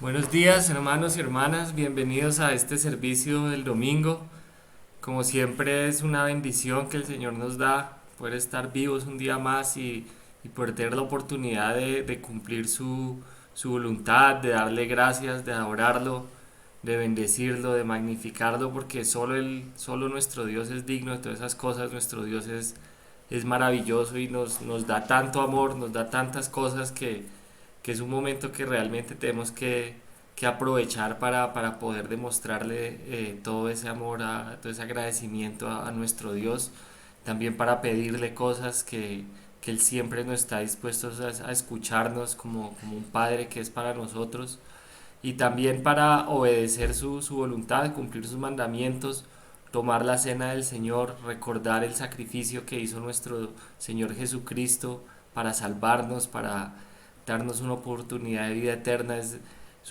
Buenos días, hermanos y hermanas, bienvenidos a este servicio del domingo. Como siempre es una bendición que el Señor nos da poder estar vivos un día más y poder tener la oportunidad de cumplir su voluntad, de darle gracias, de adorarlo, de bendecirlo, de magnificarlo, porque solo nuestro Dios es digno de todas esas cosas. Nuestro Dios es maravilloso y nos da tanto amor, nos da tantas cosas que es un momento que realmente tenemos que aprovechar para poder demostrarle todo ese amor, todo ese agradecimiento a nuestro Dios, también para pedirle cosas que Él siempre nos está dispuesto a escucharnos como un Padre que es para nosotros, y también para obedecer su voluntad, cumplir sus mandamientos, tomar la cena del Señor, recordar el sacrificio que hizo nuestro Señor Jesucristo para salvarnos, para darnos una oportunidad de vida eterna. Es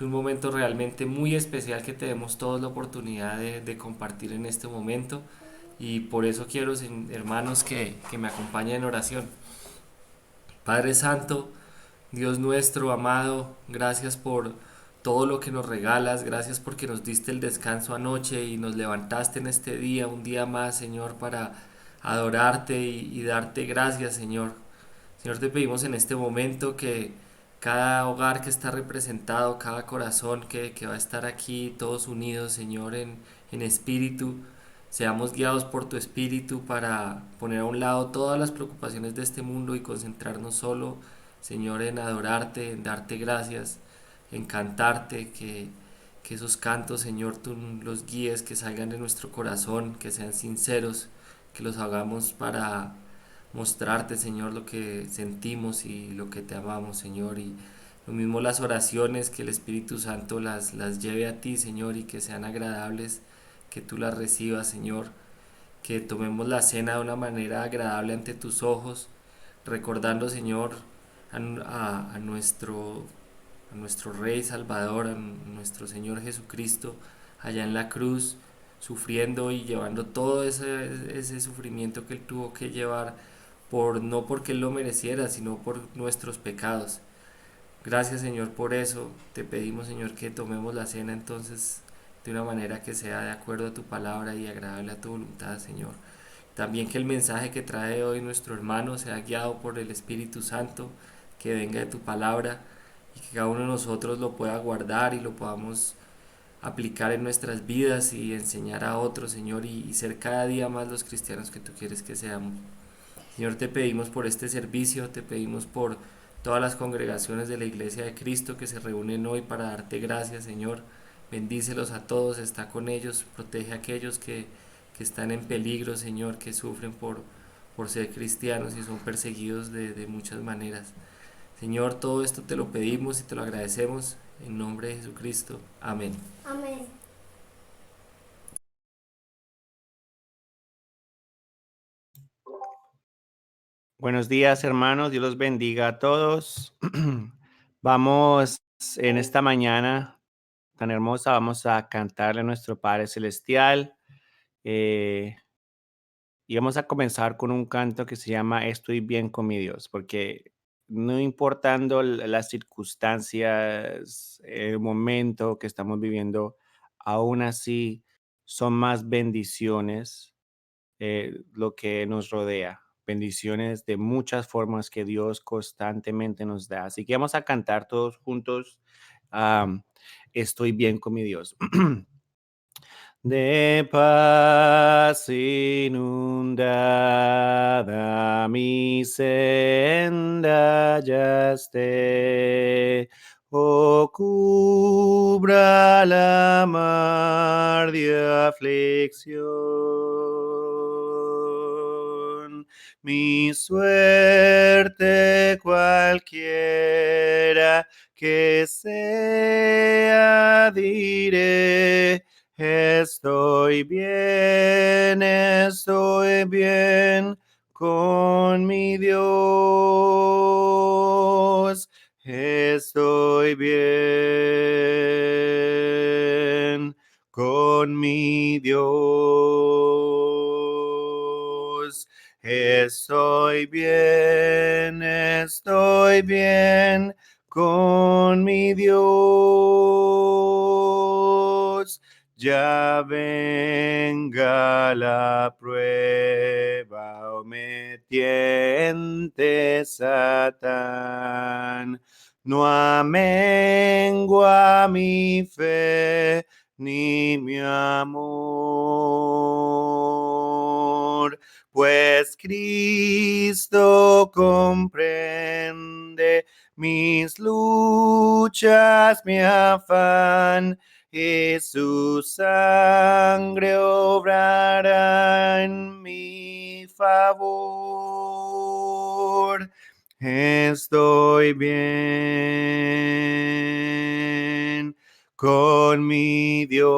un momento realmente muy especial que tenemos todos la oportunidad de compartir en este momento, y por eso quiero, hermanos, que me acompañen en oración. Padre Santo, Dios nuestro amado, gracias por todo lo que nos regalas, gracias porque nos diste el descanso anoche y nos levantaste en este día, un día más, Señor, para adorarte y darte gracias, Señor. Señor, te pedimos en este momento que cada hogar que está representado, cada corazón que va a estar aquí, todos unidos, Señor, en espíritu, seamos guiados por tu espíritu para poner a un lado todas las preocupaciones de este mundo y concentrarnos solo, Señor, en adorarte, en darte gracias, en cantarte, que esos cantos, Señor, tú los guíes, que salgan de nuestro corazón, que sean sinceros, que los hagamos para mostrarte, Señor, lo que sentimos y lo que te amamos, Señor. Y lo mismo las oraciones, que el Espíritu Santo las lleve a ti, Señor, y que sean agradables, que tú las recibas, Señor. Que tomemos la cena de una manera agradable ante tus ojos, recordando, Señor, a nuestro Rey Salvador, a nuestro Señor Jesucristo, allá en la cruz, sufriendo y llevando todo ese sufrimiento que Él tuvo que llevar, no porque Él lo mereciera, sino por nuestros pecados. Gracias, Señor, por eso. Te pedimos, Señor, que tomemos la cena entonces de una manera que sea de acuerdo a tu palabra y agradable a tu voluntad, Señor. También que el mensaje que trae hoy nuestro hermano sea guiado por el Espíritu Santo, que venga de tu palabra, y que cada uno de nosotros lo pueda guardar y lo podamos aplicar en nuestras vidas y enseñar a otros, Señor, y ser cada día más los cristianos que tú quieres que seamos. Señor, te pedimos por este servicio, te pedimos por todas las congregaciones de la Iglesia de Cristo que se reúnen hoy para darte gracias, Señor. Bendícelos a todos, está con ellos, protege a aquellos que están en peligro, Señor, que sufren por ser cristianos y son perseguidos de muchas maneras. Señor, todo esto te lo pedimos y te lo agradecemos en nombre de Jesucristo. Amén. Amén. Buenos días, hermanos. Dios los bendiga a todos. Vamos en esta mañana tan hermosa, vamos a cantarle a nuestro Padre Celestial. eh, y vamos a comenzar con un canto que se llama Estoy bien con mi Dios, porque no importando las circunstancias, el momento que estamos viviendo, aún así son más bendiciones lo que nos rodea. Bendiciones de muchas formas que Dios constantemente nos da. Así que vamos a cantar todos juntos. am, Estoy bien con mi Dios. De paz inundada mi senda ya esté, o cubra la mar de aflicción. Mi suerte cualquiera que sea, diré, estoy bien con mi Dios. Estoy bien con mi Dios. Estoy bien con mi Dios. ya venga la prueba o me tiente Satán. No amengua mi fe ni mi amor, pues Cristo comprende mis luchas, mi afán, y su sangre obrará en mi favor. Estoy bien con mi Dios.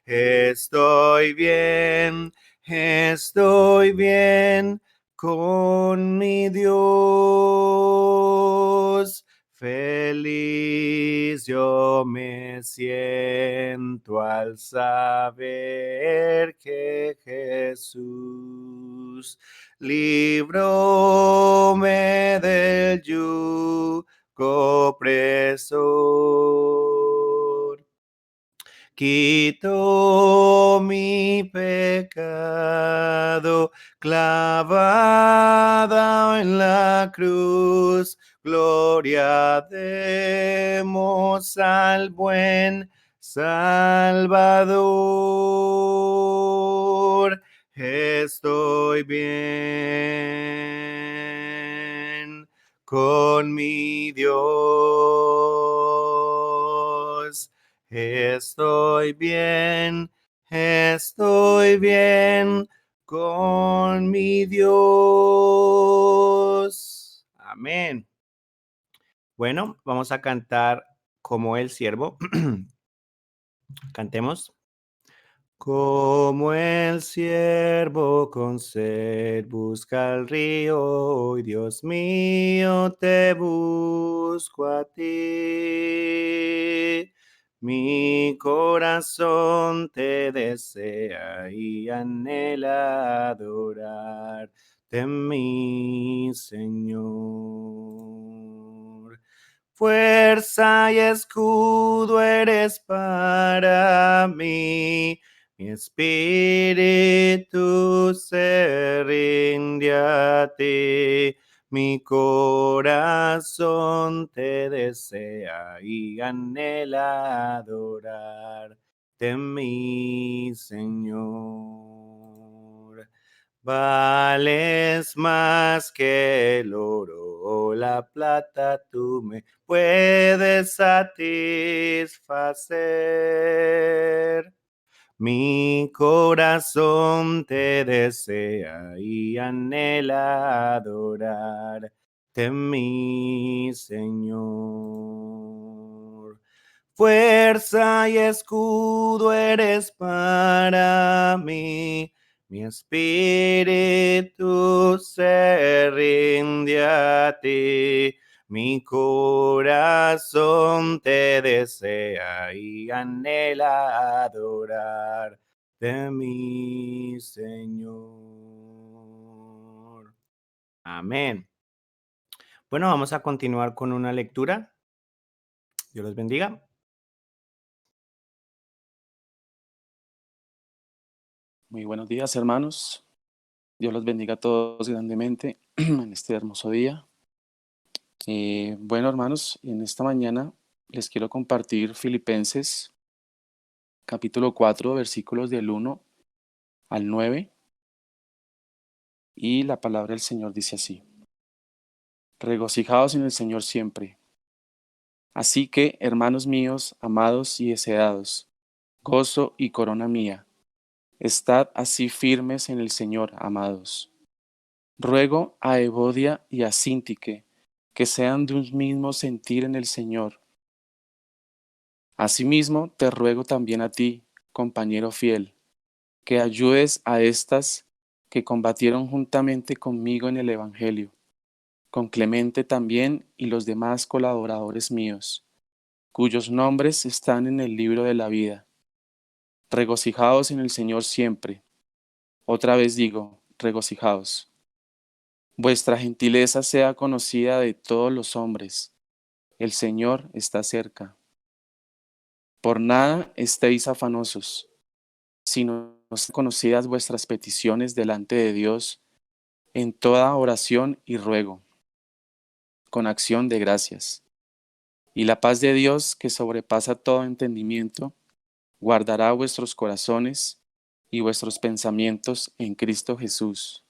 Estoy bien con mi Dios. Feliz yo me siento al saber que Jesús libróme del yugo opresor. Quitó mi pecado clavado en la cruz. Gloria demos al buen Salvador. Estoy bien con mi Dios. Estoy bien con mi Dios. Amén. Bueno, vamos a cantar como el siervo. Cantemos. Como el siervo con sed busca el río, hoy Dios mío te busco a ti. Mi corazón te desea y anhela adorarte, mi Señor. Fuerza y escudo eres para mí. Mi espíritu se rinde a ti, mi corazón te desea y anhela adorarte, mi Señor. Vales más que el oro o la plata, tú me puedes satisfacer. Mi corazón te desea y anhela adorarte, mi Señor. Fuerza y escudo eres para mí. Mi espíritu se rinde a ti. Mi corazón te desea y anhela adorarte, mi Señor. Amén. Bueno, vamos a continuar con una lectura. Dios los bendiga. Muy buenos días, hermanos. Dios los bendiga a todos grandemente en este hermoso día. Bueno, hermanos, en esta mañana les quiero compartir Filipenses capítulo 4, versículos del 1 al 9. Y la palabra del Señor dice así: Regocijaos en el Señor siempre. Así que, hermanos míos, amados y deseados, gozo y corona mía, estad así firmes en el Señor, amados. Ruego a Evodia y a Síntique que sean de un mismo sentir en el Señor. Asimismo, te ruego también a ti, compañero fiel, que ayudes a estas que combatieron juntamente conmigo en el Evangelio, con Clemente también y los demás colaboradores míos, cuyos nombres están en el libro de la vida. Regocijaos en el Señor siempre. Otra vez digo, regocijaos. Vuestra gentileza sea conocida de todos los hombres. El Señor está cerca. Por nada estéis afanosos, sino sean conocidas vuestras peticiones delante de Dios en toda oración y ruego, con acción de gracias. Y la paz de Dios, que sobrepasa todo entendimiento, guardará vuestros corazones y vuestros pensamientos en Cristo Jesús.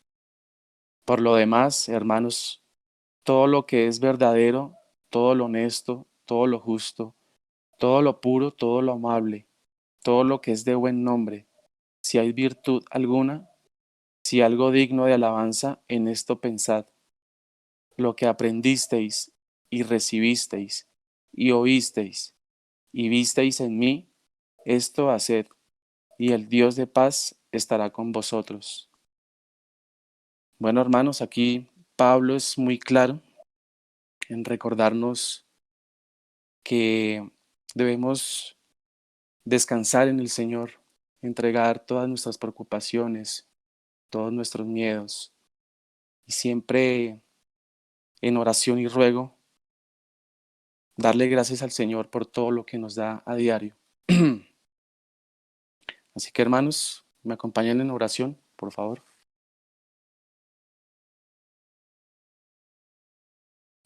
Por lo demás, hermanos, todo lo que es verdadero, todo lo honesto, todo lo justo, todo lo puro, todo lo amable, todo lo que es de buen nombre, si hay virtud alguna, si algo digno de alabanza, en esto pensad. Lo que aprendisteis y recibisteis y oísteis y visteis en mí, esto haced, y el Dios de paz estará con vosotros. Bueno, hermanos, aquí Pablo es muy claro en recordarnos que debemos descansar en el Señor, entregar todas nuestras preocupaciones, todos nuestros miedos, y siempre en oración y ruego, darle gracias al Señor por todo lo que nos da a diario. Así que, hermanos, me acompañan en oración, por favor.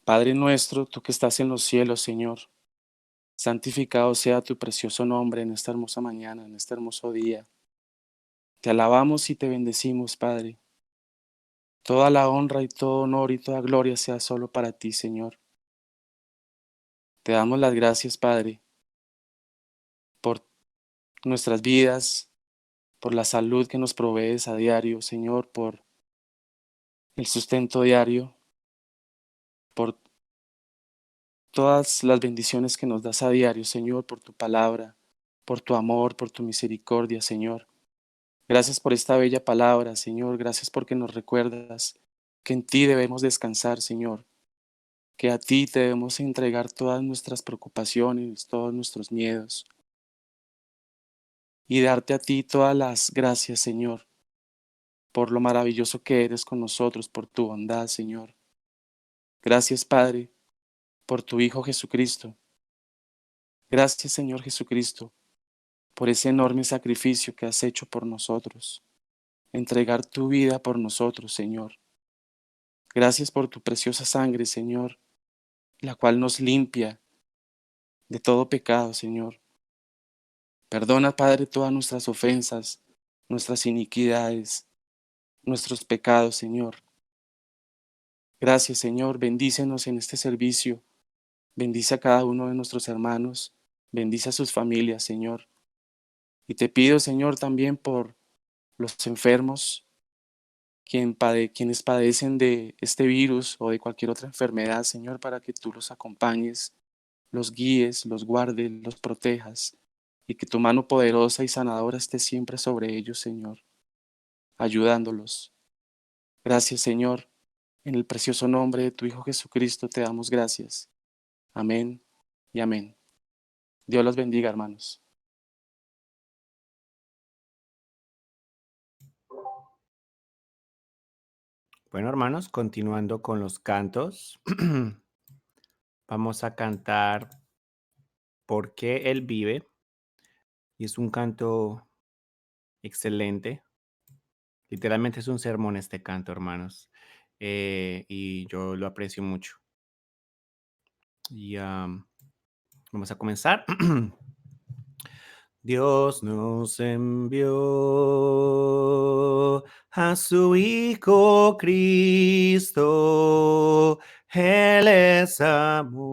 Padre nuestro, tú que estás en los cielos, Señor, santificado sea tu precioso nombre en esta hermosa mañana, en este hermoso día. Te alabamos y te bendecimos, Padre. Toda la honra y todo honor y toda gloria sea solo para ti, Señor. Te damos las gracias, Padre, por nuestras vidas, por la salud que nos provees a diario, Señor, por el sustento diario, por todas las bendiciones que nos das a diario, Señor, por tu palabra, por tu amor, por tu misericordia, Señor. Gracias por esta bella palabra, Señor. Gracias porque nos recuerdas que en ti debemos descansar, Señor, que a ti te debemos entregar todas nuestras preocupaciones, todos nuestros miedos, y darte a ti todas las gracias, Señor, por lo maravilloso que eres con nosotros, por tu bondad, Señor. Gracias, Padre, por tu Hijo Jesucristo. Gracias, Señor Jesucristo, por ese enorme sacrificio que has hecho por nosotros, entregar tu vida por nosotros, Señor. Gracias por tu preciosa sangre, Señor, la cual nos limpia de todo pecado, Señor. Perdona, Padre, todas nuestras ofensas, nuestras iniquidades, nuestros pecados, Señor. Gracias, Señor. Bendícenos en este servicio. Bendice a cada uno de nuestros hermanos. Bendice a sus familias, Señor. Y te pido, Señor, también por los enfermos, quienes padecen de este virus o de cualquier otra enfermedad, Señor, para que tú los acompañes, los guíes, los guardes, los protejas, y que tu mano poderosa y sanadora esté siempre sobre ellos, Señor, ayudándolos. Gracias, Señor. En el precioso nombre de tu Hijo Jesucristo te damos gracias. Amén y amén. Dios los bendiga, hermanos. Bueno, hermanos, continuando con los cantos, vamos a cantar ¿Por qué Él vive? Y es un canto excelente. Literalmente es un sermón este canto, hermanos. Y yo lo aprecio mucho. Y vamos a comenzar. Dios nos envió a su Hijo Cristo. Él es amor,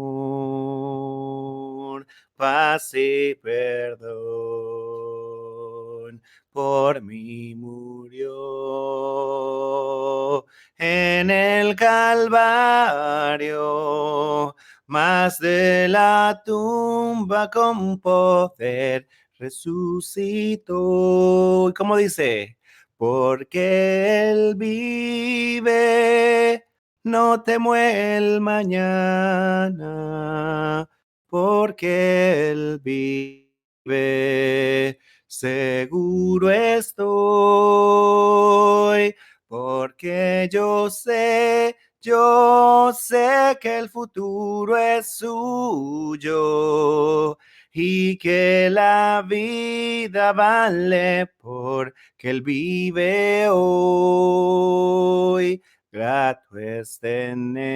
paz y perdón. Por mí murió en el Calvario, mas de la tumba con poder resucitó. ¿Y cómo dice? Porque Él vive, no temo el mañana, porque Él vive, seguro estoy, porque yo sé que el futuro es suyo y que la vida vale porque Él vive hoy. Grato es tener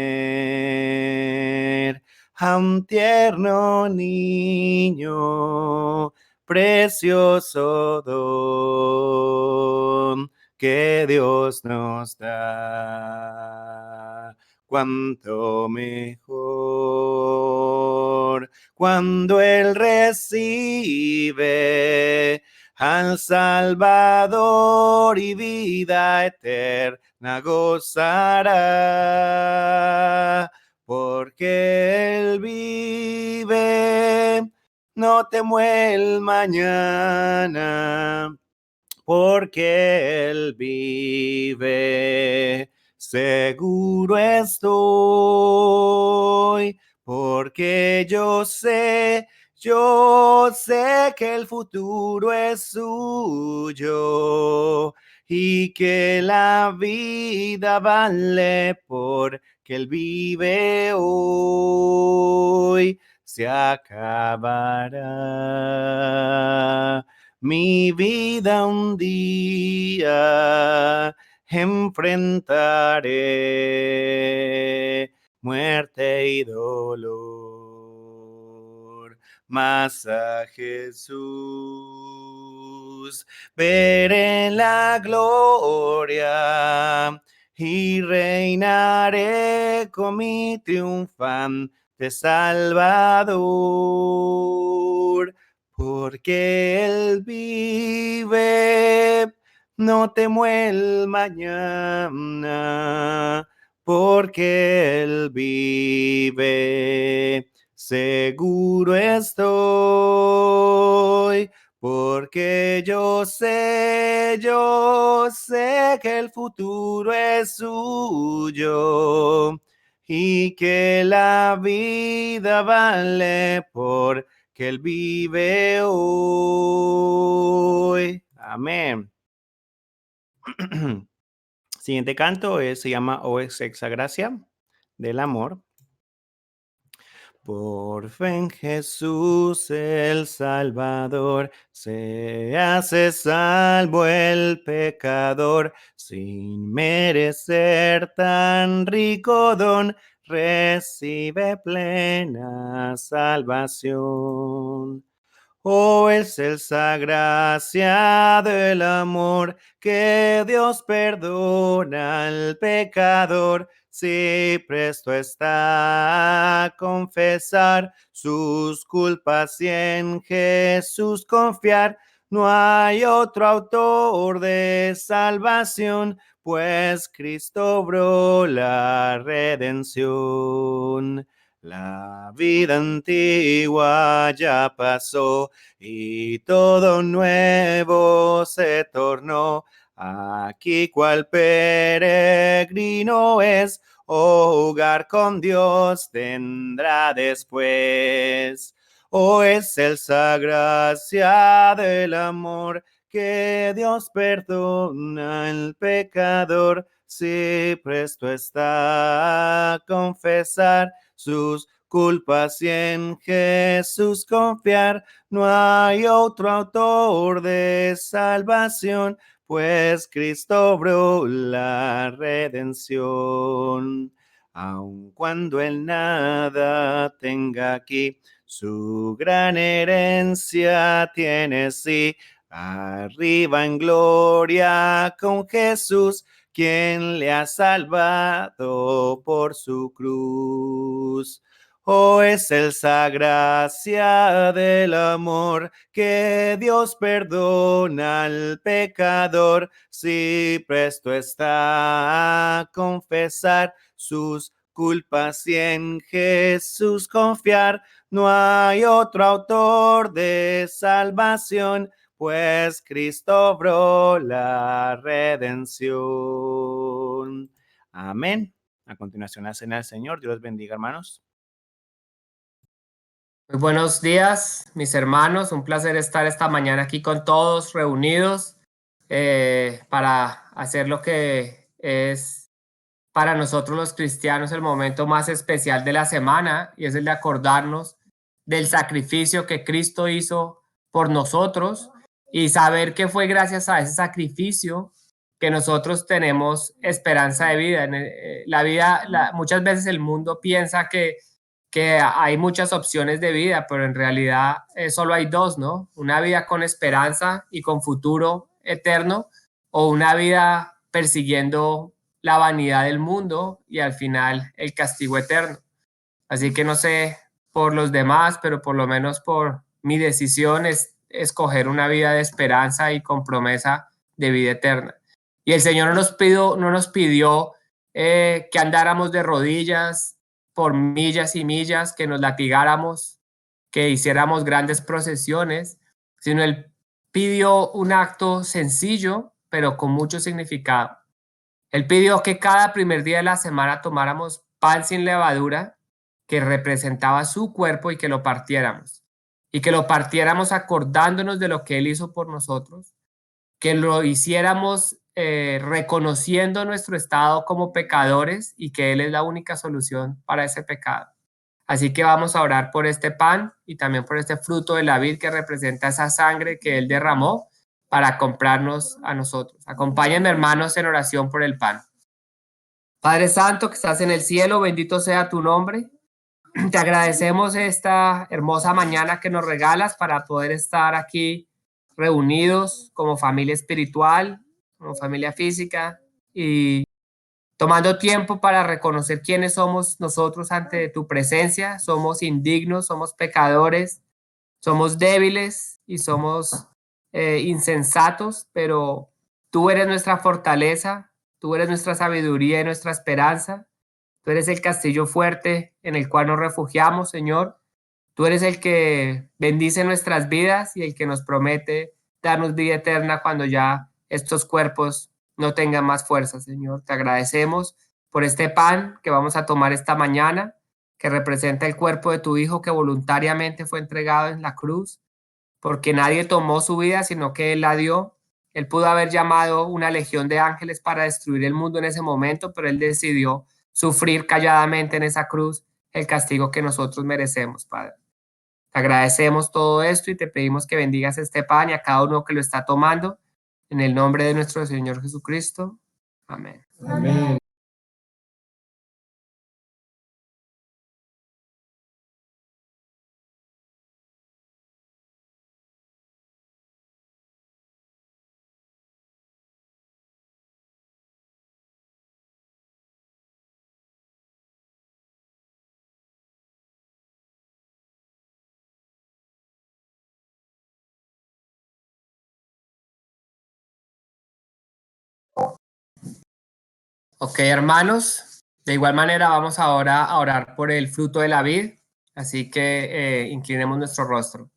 a un tierno niño, precioso don que Dios nos da. Cuánto mejor cuando Él recibe al Salvador y vida eterna gozará, porque Él vive, no temo el mañana, porque Él vive. Seguro estoy, porque yo sé que el futuro es suyo y que la vida vale porque Él vive hoy. Se acabará mi vida un día, enfrentaré muerte y dolor, mas a Jesús veré en la gloria y reinaré con mi triunfante Salvador. Porque Él vive, no temo el mañana, porque Él vive, seguro estoy, porque yo sé que el futuro es suyo y que la vida vale por que Él vive hoy. Amén. Siguiente canto se llama O Excelsa Gracia del Amor. Por fe en Jesús el Salvador, se hace salvo el pecador, sin merecer tan rico don, recibe plena salvación. Oh, excelsa gracia del amor, que Dios perdona al pecador, si presto está a confesar sus culpas y en Jesús confiar. No hay otro autor de salvación, pues Cristo obró la redención. La vida antigua ya pasó y todo nuevo se tornó. Aquí cual peregrino es, hogar con Dios tendrá después. Oh, es excelsa gracia del amor, que Dios perdona al pecador, si presto está a confesar sus culpas y en Jesús confiar. No hay otro autor de salvación, pues Cristo obró la redención. Aun cuando él nada tenga aquí, su gran herencia tiene sí. Arriba en gloria con Jesús, quien le ha salvado por su cruz. Oh, es excelsa gracia del amor, que Dios perdona al pecador, si presto está a confesar sus culpas y en Jesús confiar. No hay otro autor de salvación, pues Cristo obró la redención. Amén. A continuación, la cena del Señor. Dios los bendiga, hermanos. Muy buenos días, mis hermanos. Un placer estar esta mañana aquí con todos reunidos para hacer lo que es para nosotros los cristianos el momento más especial de la semana, y es el de acordarnos del sacrificio que Cristo hizo por nosotros y saber que fue gracias a ese sacrificio que nosotros tenemos esperanza de vida. La vida, muchas veces el mundo piensa que hay muchas opciones de vida, pero en realidad solo hay dos, ¿no? Una vida con esperanza y con futuro eterno, o una vida persiguiendo la vanidad del mundo y al final el castigo eterno. Así que no sé por los demás, pero por lo menos por mi decisión es escoger una vida de esperanza y con promesa de vida eterna. Y el Señor no nos pidió que andáramos de rodillas por millas y millas, que nos latigáramos, que hiciéramos grandes procesiones, sino Él pidió un acto sencillo, pero con mucho significado. Él pidió que cada primer día de la semana tomáramos pan sin levadura, que representaba su cuerpo, y que lo partiéramos. Y que lo partiéramos acordándonos de lo que Él hizo por nosotros, que lo hiciéramos reconociendo nuestro estado como pecadores y que Él es la única solución para ese pecado. Así que vamos a orar por este pan y también por este fruto de la vid que representa esa sangre que Él derramó para comprarnos a nosotros. Acompáñenme, hermanos, en oración por el pan. Padre Santo que estás en el cielo, bendito sea tu nombre. Te agradecemos esta hermosa mañana que nos regalas para poder estar aquí reunidos como familia espiritual, como familia física y tomando tiempo para reconocer quiénes somos nosotros ante tu presencia. Somos indignos, somos pecadores, somos débiles y somos insensatos, pero tú eres nuestra fortaleza, tú eres nuestra sabiduría y nuestra esperanza. Tú eres el castillo fuerte en el cual nos refugiamos, Señor. Tú eres el que bendice nuestras vidas y el que nos promete darnos vida eterna cuando ya estos cuerpos no tengan más fuerza, Señor. Te agradecemos por este pan que vamos a tomar esta mañana, que representa el cuerpo de tu Hijo que voluntariamente fue entregado en la cruz, porque nadie tomó su vida, sino que Él la dio. Él pudo haber llamado una legión de ángeles para destruir el mundo en ese momento, pero Él decidió sufrir calladamente en esa cruz el castigo que nosotros merecemos, Padre. Te agradecemos todo esto y te pedimos que bendigas este pan y a cada uno que lo está tomando, en el nombre de nuestro Señor Jesucristo. Amén. Amén. Ok, hermanos, de igual manera vamos ahora a orar por el fruto de la vid, así que inclinemos nuestro rostro.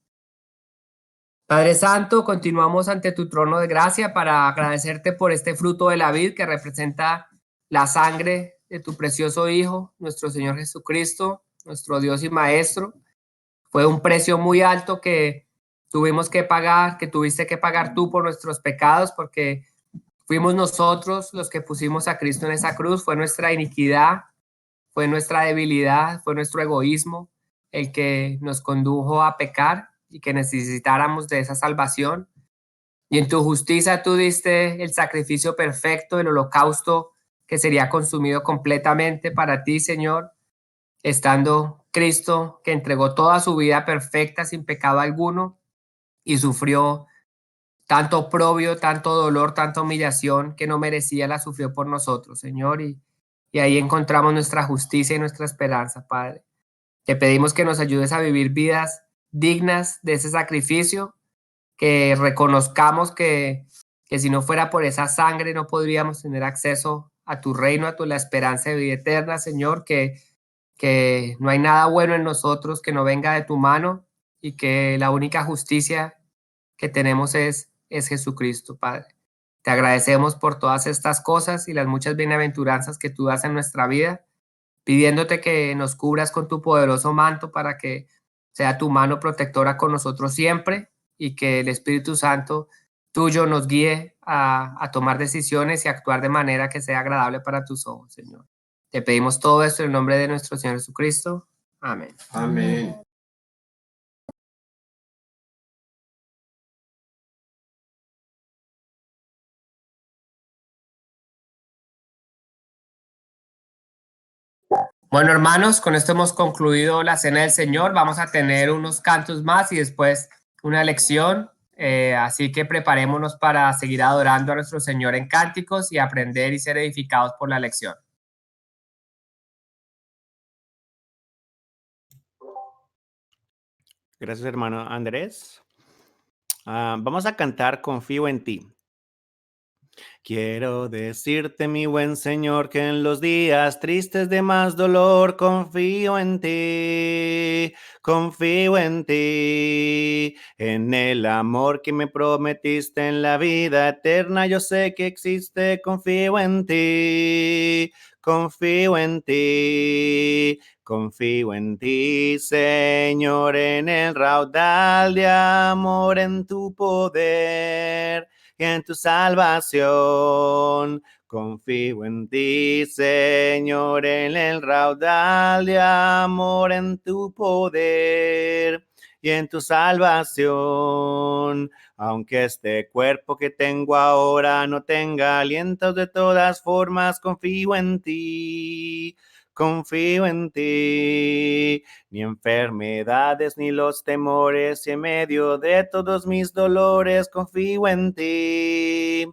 Padre Santo, continuamos ante tu trono de gracia para agradecerte por este fruto de la vid que representa la sangre de tu precioso Hijo, nuestro Señor Jesucristo, nuestro Dios y Maestro. Fue un precio muy alto que tuvimos que pagar, que tuviste que pagar tú por nuestros pecados, porque fuimos nosotros los que pusimos a Cristo en esa cruz. Fue nuestra iniquidad, fue nuestra debilidad, fue nuestro egoísmo el que nos condujo a pecar y que necesitáramos de esa salvación. Y en tu justicia tú diste el sacrificio perfecto, el holocausto que sería consumido completamente para ti, Señor, estando Cristo, que entregó toda su vida perfecta sin pecado alguno y sufrió tanto oprobio, tanto dolor, tanta humillación que no merecía, la sufrió por nosotros, Señor, y ahí encontramos nuestra justicia y nuestra esperanza, Padre. Te pedimos que nos ayudes a vivir vidas dignas de ese sacrificio, que reconozcamos que si no fuera por esa sangre no podríamos tener acceso a tu reino, a la esperanza de vida eterna, Señor, que no hay nada bueno en nosotros que no venga de tu mano y que la única justicia que tenemos es Jesucristo, Padre. Te agradecemos por todas estas cosas y las muchas bienaventuranzas que tú das en nuestra vida, pidiéndote que nos cubras con tu poderoso manto para que sea tu mano protectora con nosotros siempre y que el Espíritu Santo tuyo nos guíe a tomar decisiones y actuar de manera que sea agradable para tus ojos, Señor. Te pedimos todo esto en el nombre de nuestro Señor Jesucristo. Amén. Amén. Bueno, hermanos, con esto hemos concluido la cena del Señor. Vamos a tener unos cantos más y después una lección. Así que preparémonos para seguir adorando a nuestro Señor en cánticos y aprender y ser edificados por la lección. Gracias, hermano Andrés. Vamos a cantar Confío en ti. Quiero decirte, mi buen Señor, que en los días tristes de más dolor confío en ti, en el amor que me prometiste en la vida eterna. Yo sé que existe, confío en ti. Confío en ti, Señor, en el raudal de amor, en tu poder y en tu salvación. Confío en ti, Señor, en el raudal de amor, en tu poder y en tu salvación. Aunque este cuerpo que tengo ahora no tenga aliento, de todas formas confío en ti, ni enfermedades ni los temores, y en medio de todos mis dolores confío en ti,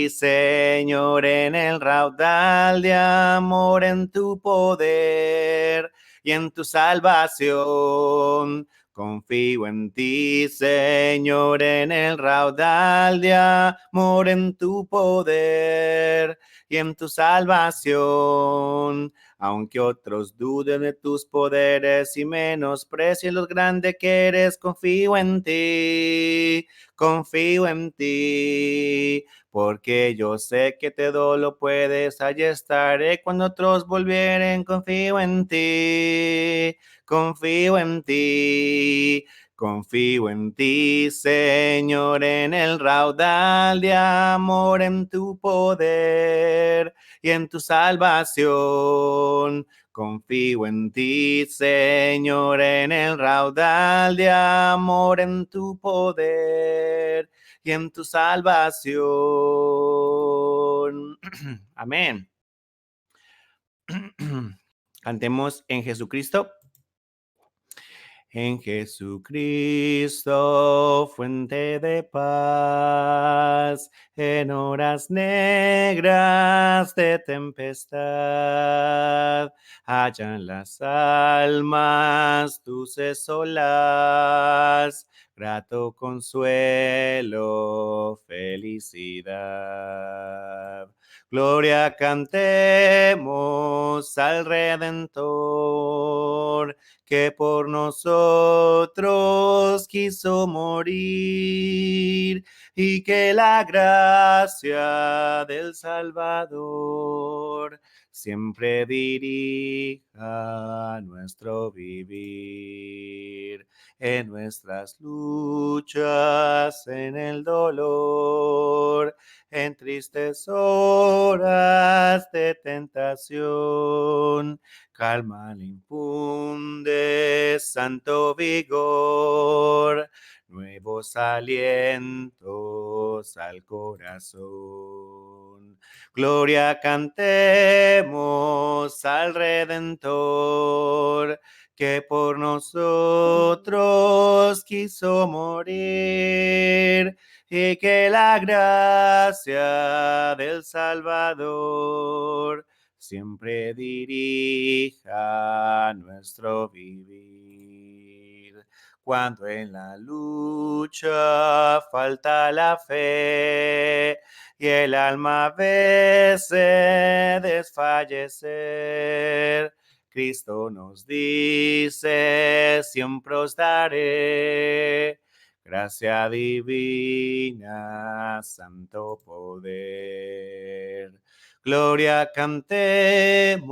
Señor, en el raudal de amor, en tu poder y en tu salvación. Confío en ti, Señor, en el raudal de amor, en tu poder y en tu salvación. Aunque otros duden de tus poderes y menosprecien lo grande que eres, confío en ti, porque yo sé que todo lo puedes. Allí estaré cuando otros volvieren. Confío en ti. Confío en ti, Señor, en el raudal de amor, en tu poder y en tu salvación. Confío en ti, Señor, en el raudal de amor, en tu poder y en tu salvación. Amén. Cantemos en Jesucristo. En Jesucristo, fuente de paz, en horas negras de tempestad, hallan las almas dulces olas, grato consuelo, felicidad. Gloria cantemos al Redentor, que por nosotros quiso morir, y que la gracia del Salvador siempre dirija nuestro vivir, en nuestras luchas, en el dolor, en tristes horas de tentación. Calma le infunde santo vigor, nuevos alientos al corazón. Gloria cantemos al Redentor, que por nosotros quiso morir, y que la gracia del Salvador siempre dirija nuestro vivir. Cuando en la lucha falta la fe y el alma veces desfallecer, Cristo nos dice: siempre os daré gracia divina, santo poder. Gloria cantemos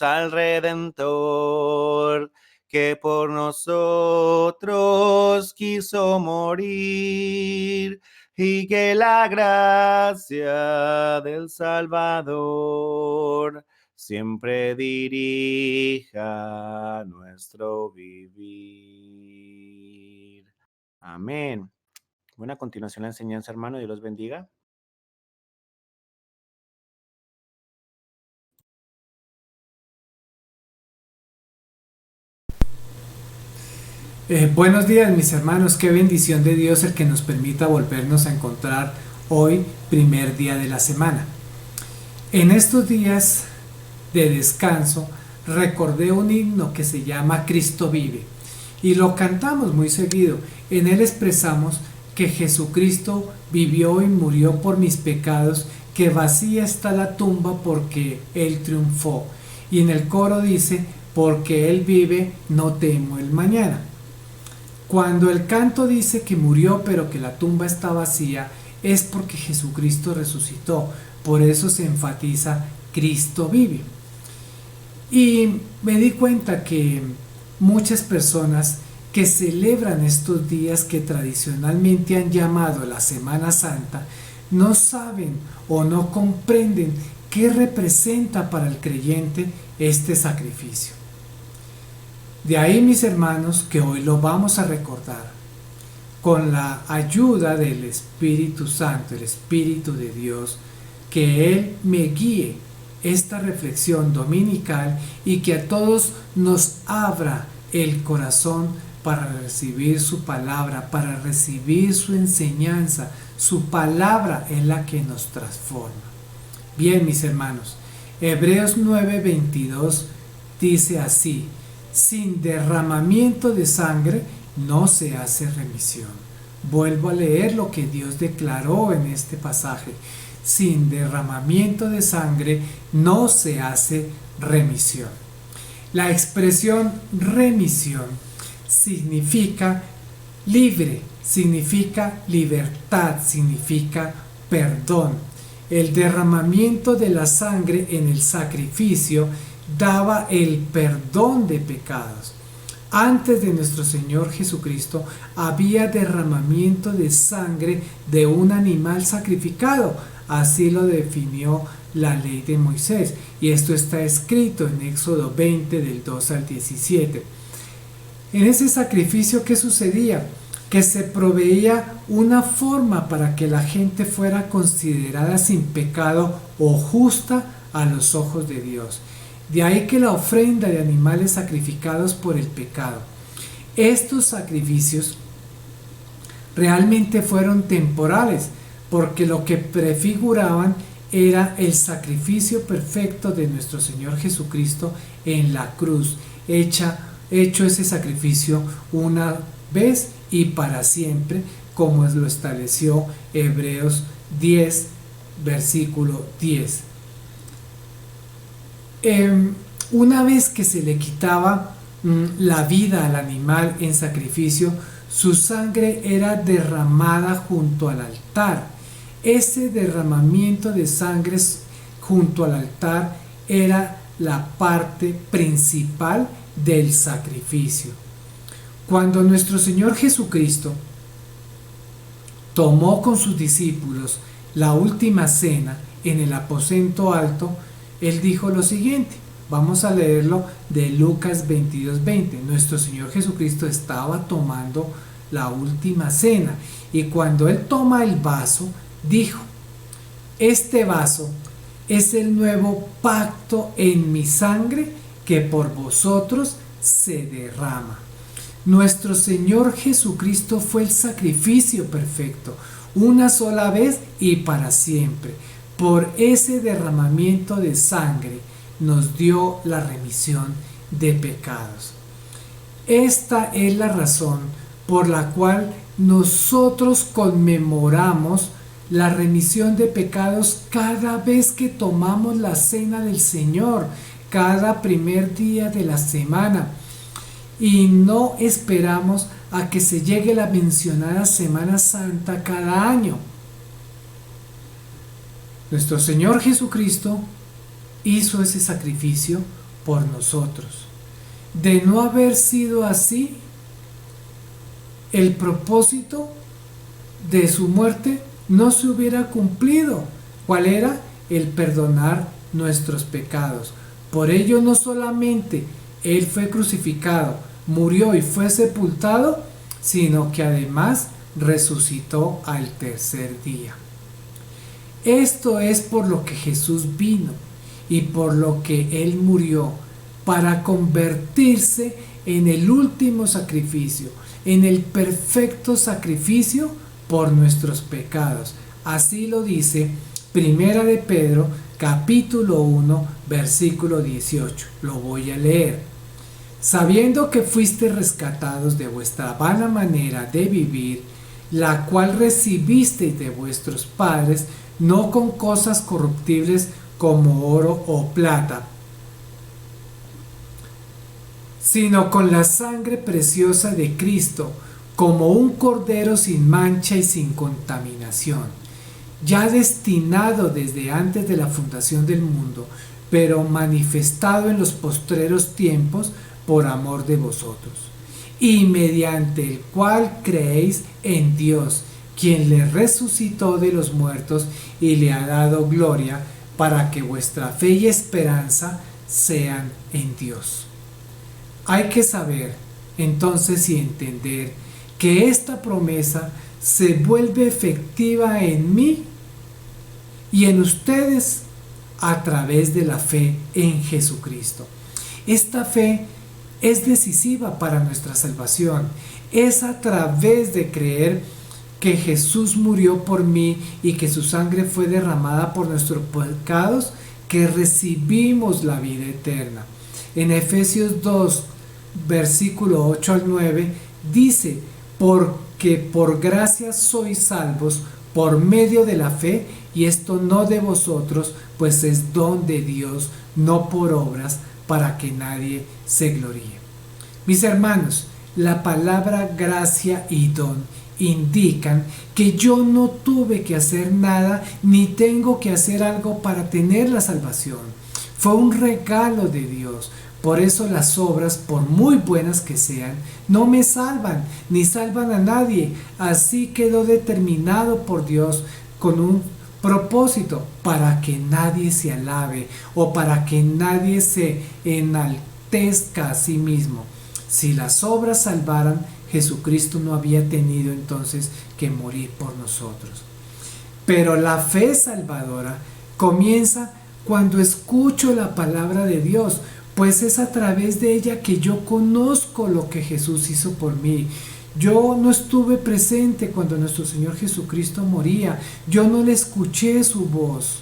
al Redentor, que por nosotros quiso morir, y que la gracia del Salvador siempre dirija nuestro vivir. Amén. Bueno, a continuación la enseñanza, hermano. Dios los bendiga. Buenos días mis hermanos, qué bendición de Dios el que nos permita volvernos a encontrar hoy, primer día de la semana. En estos días de descanso recordé un himno que se llama Cristo vive y lo cantamos muy seguido. En él expresamos que Jesucristo vivió y murió por mis pecados, que vacía está la tumba porque Él triunfó. Y en el coro dice, porque Él vive, no temo el mañana. Cuando el canto dice que murió pero que la tumba está vacía, es porque Jesucristo resucitó. Por eso se enfatiza Cristo vive. Y me di cuenta que muchas personas que celebran estos días que tradicionalmente han llamado la Semana Santa no saben o no comprenden qué representa para el creyente este sacrificio. De ahí, mis hermanos, que hoy lo vamos a recordar con la ayuda del Espíritu Santo, el Espíritu de Dios, que Él me guíe esta reflexión dominical y que a todos nos abra el corazón para recibir su palabra, para recibir su enseñanza. Su palabra es la que nos transforma. Bien, mis hermanos, Hebreos 9:22 dice así: sin derramamiento de sangre no se hace remisión. Vuelvo a leer lo que Dios declaró en este pasaje. Sin derramamiento de sangre no se hace remisión. La expresión remisión significa libre, significa libertad, significa perdón. El derramamiento de la sangre en el sacrificio daba el perdón de pecados. Antes de nuestro Señor Jesucristo había derramamiento de sangre de un animal sacrificado. Así lo definió la ley de Moisés. Y esto está escrito en Éxodo 20 del 2 al 17. En ese sacrificio, ¿qué sucedía? Que se proveía una forma para que la gente fuera considerada sin pecado o justa a los ojos de Dios. De ahí que la ofrenda de animales sacrificados por el pecado. Estos sacrificios realmente fueron temporales, porque lo que prefiguraban era el sacrificio perfecto de nuestro Señor Jesucristo en la cruz, hecho ese sacrificio una vez y para siempre, como lo estableció Hebreos 10, versículo 10. Una vez que se le quitaba la vida al animal en sacrificio, su sangre era derramada junto al altar. Ese derramamiento de sangre junto al altar era la parte principal del sacrificio. Cuando nuestro Señor Jesucristo tomó con sus discípulos la última cena en el aposento alto, Él dijo lo siguiente. Vamos a leerlo de Lucas 22:20. Nuestro Señor Jesucristo estaba tomando la última cena y cuando Él toma el vaso, dijo: este vaso es el nuevo pacto en mi sangre que por vosotros se derrama. Nuestro Señor Jesucristo fue el sacrificio perfecto, una sola vez y para siempre. Por ese derramamiento de sangre nos dio la remisión de pecados. Esta es la razón por la cual nosotros conmemoramos la remisión de pecados cada vez que tomamos la cena del Señor, cada primer día de la semana. Y no esperamos a que se llegue la mencionada Semana Santa cada año. Nuestro Señor Jesucristo hizo ese sacrificio por nosotros. De no haber sido así, el propósito de su muerte no se hubiera cumplido. ¿Cuál era? El perdonar nuestros pecados. Por ello no solamente Él fue crucificado, murió y fue sepultado, sino que además resucitó al tercer día. Esto es por lo que Jesús vino y por lo que Él murió, para convertirse en el último sacrificio, en el perfecto sacrificio por nuestros pecados. Así lo dice Primera de Pedro, capítulo 1, versículo 18. Lo voy a leer. Sabiendo que fuiste rescatados de vuestra vana manera de vivir, la cual recibisteis de vuestros padres, no con cosas corruptibles como oro o plata, sino con la sangre preciosa de Cristo, como un cordero sin mancha y sin contaminación, ya destinado desde antes de la fundación del mundo, pero manifestado en los postreros tiempos por amor de vosotros, y mediante el cual creéis en Dios, quien le resucitó de los muertos y le ha dado gloria, para que vuestra fe y esperanza sean en Dios. Hay que saber entonces y entender que esta promesa se vuelve efectiva en mí y en ustedes a través de la fe en Jesucristo. Esta fe es decisiva para nuestra salvación. Es a través de creer que Jesús murió por mí y que su sangre fue derramada por nuestros pecados que recibimos la vida eterna. En Efesios 2, versículo 8 al 9, dice: porque por gracia sois salvos por medio de la fe, y esto no de vosotros, pues es don de Dios, no por obras, para que nadie se gloríe. Mis hermanos, la palabra gracia y don indican que yo no tuve que hacer nada ni tengo que hacer algo para tener la salvación. Fue un regalo de Dios. Por eso las obras, por muy buenas que sean, no me salvan ni salvan a nadie. Así quedó determinado por Dios con un propósito, para que nadie se alabe o para que nadie se enaltezca a sí mismo. Si las obras salvaran, Jesucristo no había tenido entonces que morir por nosotros. Pero la fe salvadora comienza cuando escucho la palabra de Dios, pues es a través de ella que yo conozco lo que Jesús hizo por mí. Yo no estuve presente cuando nuestro Señor Jesucristo moría, yo no le escuché su voz,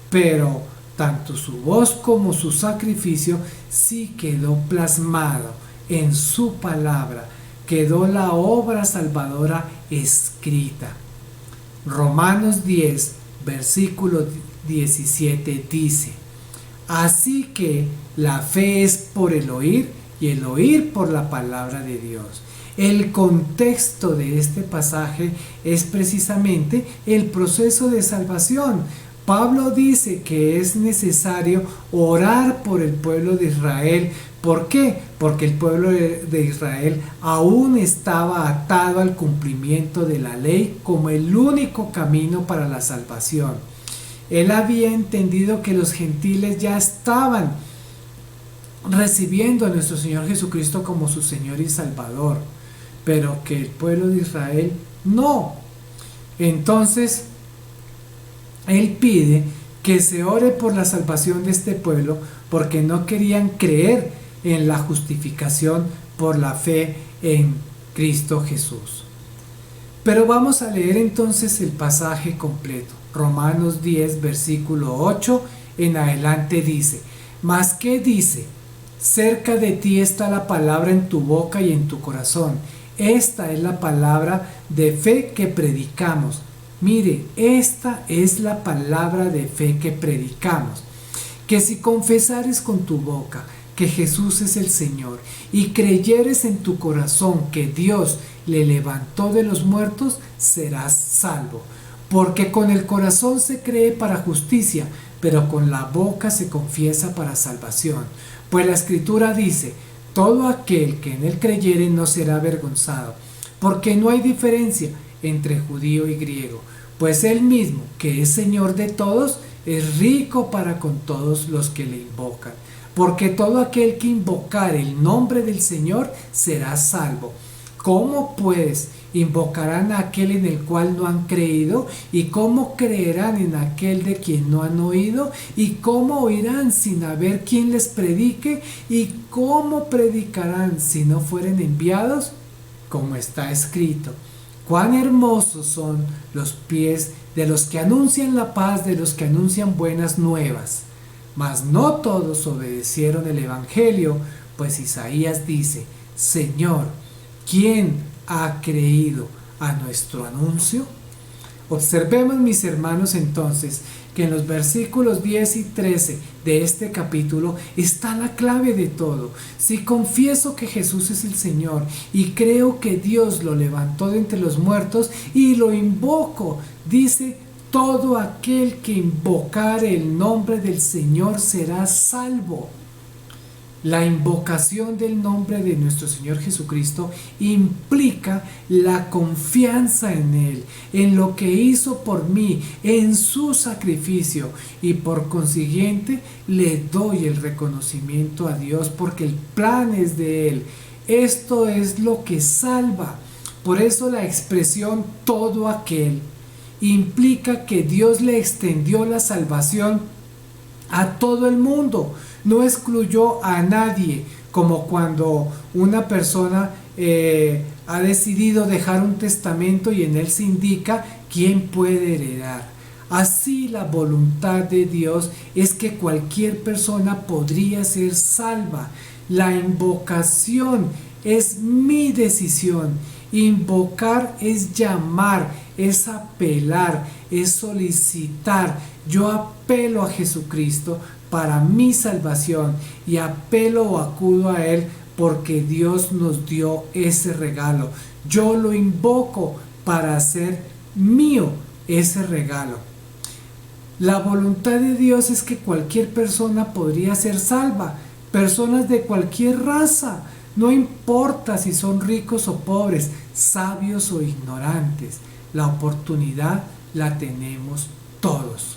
pero tanto su voz como su sacrificio sí quedó plasmado en su palabra, quedó la obra salvadora escrita. Romanos 10, versículo 17 dice: así que la fe es por el oír y el oír por la palabra de Dios. El contexto de este pasaje es precisamente el proceso de salvación. Pablo dice que es necesario orar por el pueblo de Israel. ¿Por qué? Porque el pueblo de Israel aún estaba atado al cumplimiento de la ley como el único camino para la salvación. Él había entendido que los gentiles ya estaban recibiendo a nuestro Señor Jesucristo como su Señor y Salvador, pero que el pueblo de Israel no. Entonces, Él pide que se ore por la salvación de este pueblo, porque no querían creer en la justificación por la fe en Cristo Jesús. Pero vamos a leer entonces el pasaje completo. Romanos 10, versículo 8 en adelante dice: mas ¿qué dice? Cerca de ti está la palabra en tu boca y en tu corazón. Esta es la palabra de fe que predicamos. Mire, esta es la palabra de fe que predicamos. Que si confesares con tu boca que Jesús es el Señor y creyeres en tu corazón que Dios le levantó de los muertos, serás salvo. Porque con el corazón se cree para justicia, pero con la boca se confiesa para salvación. Pues la Escritura dice: todo aquel que en él creyere no será avergonzado, porque no hay diferencia entre judío y griego, pues él mismo, que es Señor de todos, es rico para con todos los que le invocan. Porque todo aquel que invocare el nombre del Señor será salvo. ¿Cómo pues invocarán a aquel en el cual no han creído? ¿Y cómo creerán en aquel de quien no han oído? ¿Y cómo oirán sin haber quien les predique? ¿Y cómo predicarán si no fueren enviados? Como está escrito: cuán hermosos son los pies de los que anuncian la paz, de los que anuncian buenas nuevas. Mas no todos obedecieron el evangelio, pues Isaías dice: Señor, ¿quién ha creído a nuestro anuncio? Observemos, mis hermanos, entonces, que en los versículos 10 y 13 de este capítulo está la clave de todo. Si confieso que Jesús es el Señor y creo que Dios lo levantó de entre los muertos y lo invoco, dice: todo aquel que invocare el nombre del Señor será salvo. La invocación del nombre de nuestro Señor Jesucristo implica la confianza en Él, en lo que hizo por mí, en su sacrificio, y por consiguiente le doy el reconocimiento a Dios porque el plan es de Él. Esto es lo que salva. Por eso la expresión todo aquel implica que Dios le extendió la salvación a todo el mundo. No excluyó a nadie, como cuando una persona ha decidido dejar un testamento y en él se indica quién puede heredar. Así la voluntad de Dios es que cualquier persona podría ser salva. La invocación es mi decisión. Invocar es llamar, es apelar, es solicitar. Yo apelo a Jesucristo para mi salvación y apelo o acudo a Él porque Dios nos dio ese regalo. Yo lo invoco para hacer mío ese regalo. La voluntad de Dios es que cualquier persona podría ser salva, personas de cualquier raza, no importa si son ricos o pobres, sabios o ignorantes, la oportunidad la tenemos todos.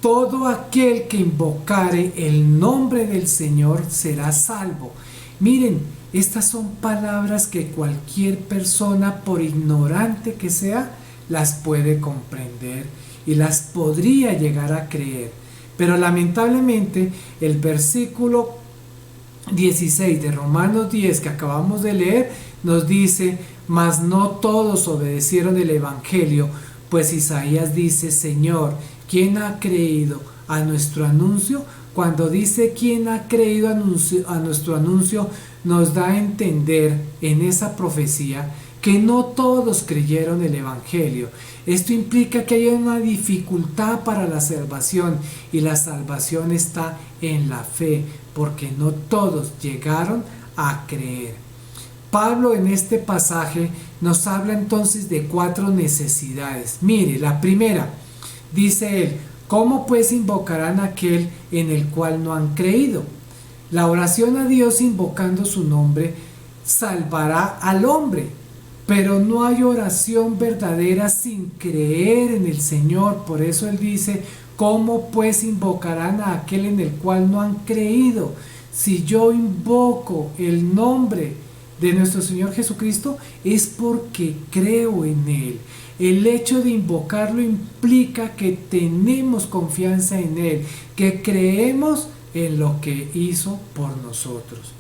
Todo aquel que invocare el nombre del Señor será salvo. Miren, estas son palabras que cualquier persona, por ignorante que sea, las puede comprender y las podría llegar a creer. Pero lamentablemente el versículo 16 de Romanos 10 que acabamos de leer nos dice: mas no todos obedecieron el evangelio, pues Isaías dice: Señor, ¿quién ha creído a nuestro anuncio? Cuando dice quién ha creído a nuestro anuncio, nos da a entender en esa profecía que no todos creyeron el evangelio. Esto implica que hay una dificultad para la salvación, y la salvación está en la fe, porque no todos llegaron a creer. Pablo en este pasaje nos habla entonces de 4 necesidades. Mire, la primera, dice él: ¿cómo pues invocarán a aquel en el cual no han creído? La oración a Dios invocando su nombre salvará al hombre, pero no hay oración verdadera sin creer en el Señor. Por eso él dice: ¿cómo pues invocarán a aquel en el cual no han creído? Si yo invoco el nombre de nuestro Señor Jesucristo es porque creo en Él. El hecho de invocarlo implica que tenemos confianza en Él, que creemos en lo que hizo por nosotros.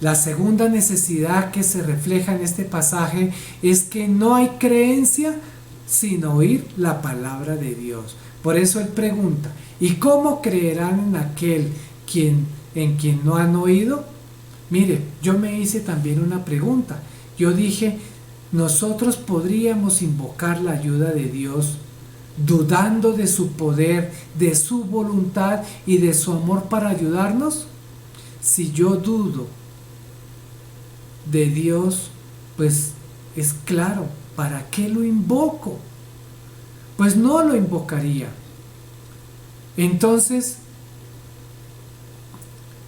La segunda necesidad que se refleja en este pasaje es que no hay creencia sin oír la palabra de Dios. Por eso él pregunta: ¿y cómo creerán en aquel en quien no han oído? Mire, yo me hice también una pregunta. Yo dije: ¿nosotros podríamos invocar la ayuda de Dios dudando de su poder, de su voluntad y de su amor para ayudarnos? Si yo dudo de Dios, pues es claro, ¿para qué lo invoco? Pues no lo invocaría. Entonces,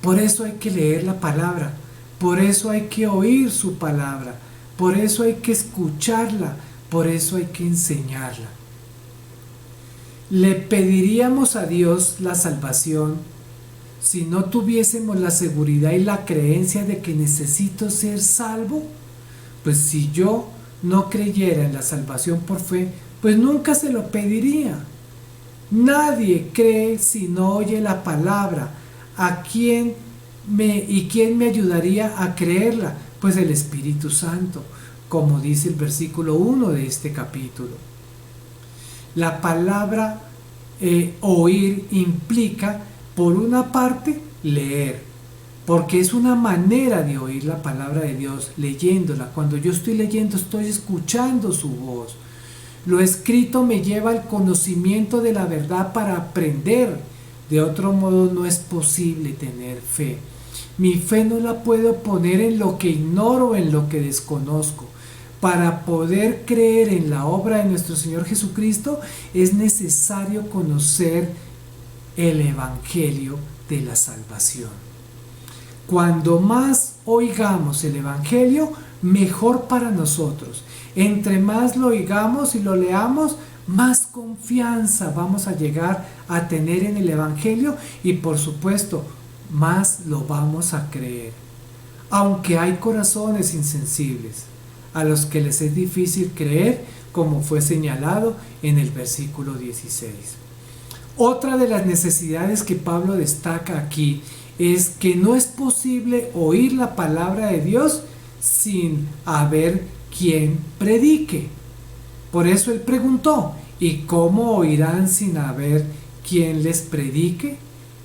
por eso hay que leer la palabra, por eso hay que oír su palabra, por eso hay que escucharla, por eso hay que enseñarla. ¿Le pediríamos a Dios la salvación si no tuviésemos la seguridad y la creencia de que necesito ser salvo? Pues si yo no creyera en la salvación por fe, pues nunca se lo pediría. Nadie cree si no oye la palabra. ¿Quién me ayudaría a creerla? Pues el Espíritu Santo, como dice el versículo 1 de este capítulo. La palabra oír implica, por una parte, leer, porque es una manera de oír la palabra de Dios, leyéndola. Cuando yo estoy leyendo, estoy escuchando su voz. Lo escrito me lleva al conocimiento de la verdad para aprender. De otro modo no es posible tener fe. Mi fe no la puedo poner en lo que ignoro, en lo que desconozco. Para poder creer en la obra de nuestro Señor Jesucristo es necesario conocer el Evangelio de la salvación. Cuando más oigamos el Evangelio, mejor para nosotros. Entre más lo oigamos y lo leamos, más confianza vamos a llegar a tener en el Evangelio y por supuesto, más lo vamos a creer. Aunque hay corazones insensibles a los que les es difícil creer, como fue señalado en el versículo 16. Otra de las necesidades que Pablo destaca aquí es que no es posible oír la palabra de Dios sin haber quien predique. Por eso él preguntó, ¿y cómo oirán sin haber quien les predique?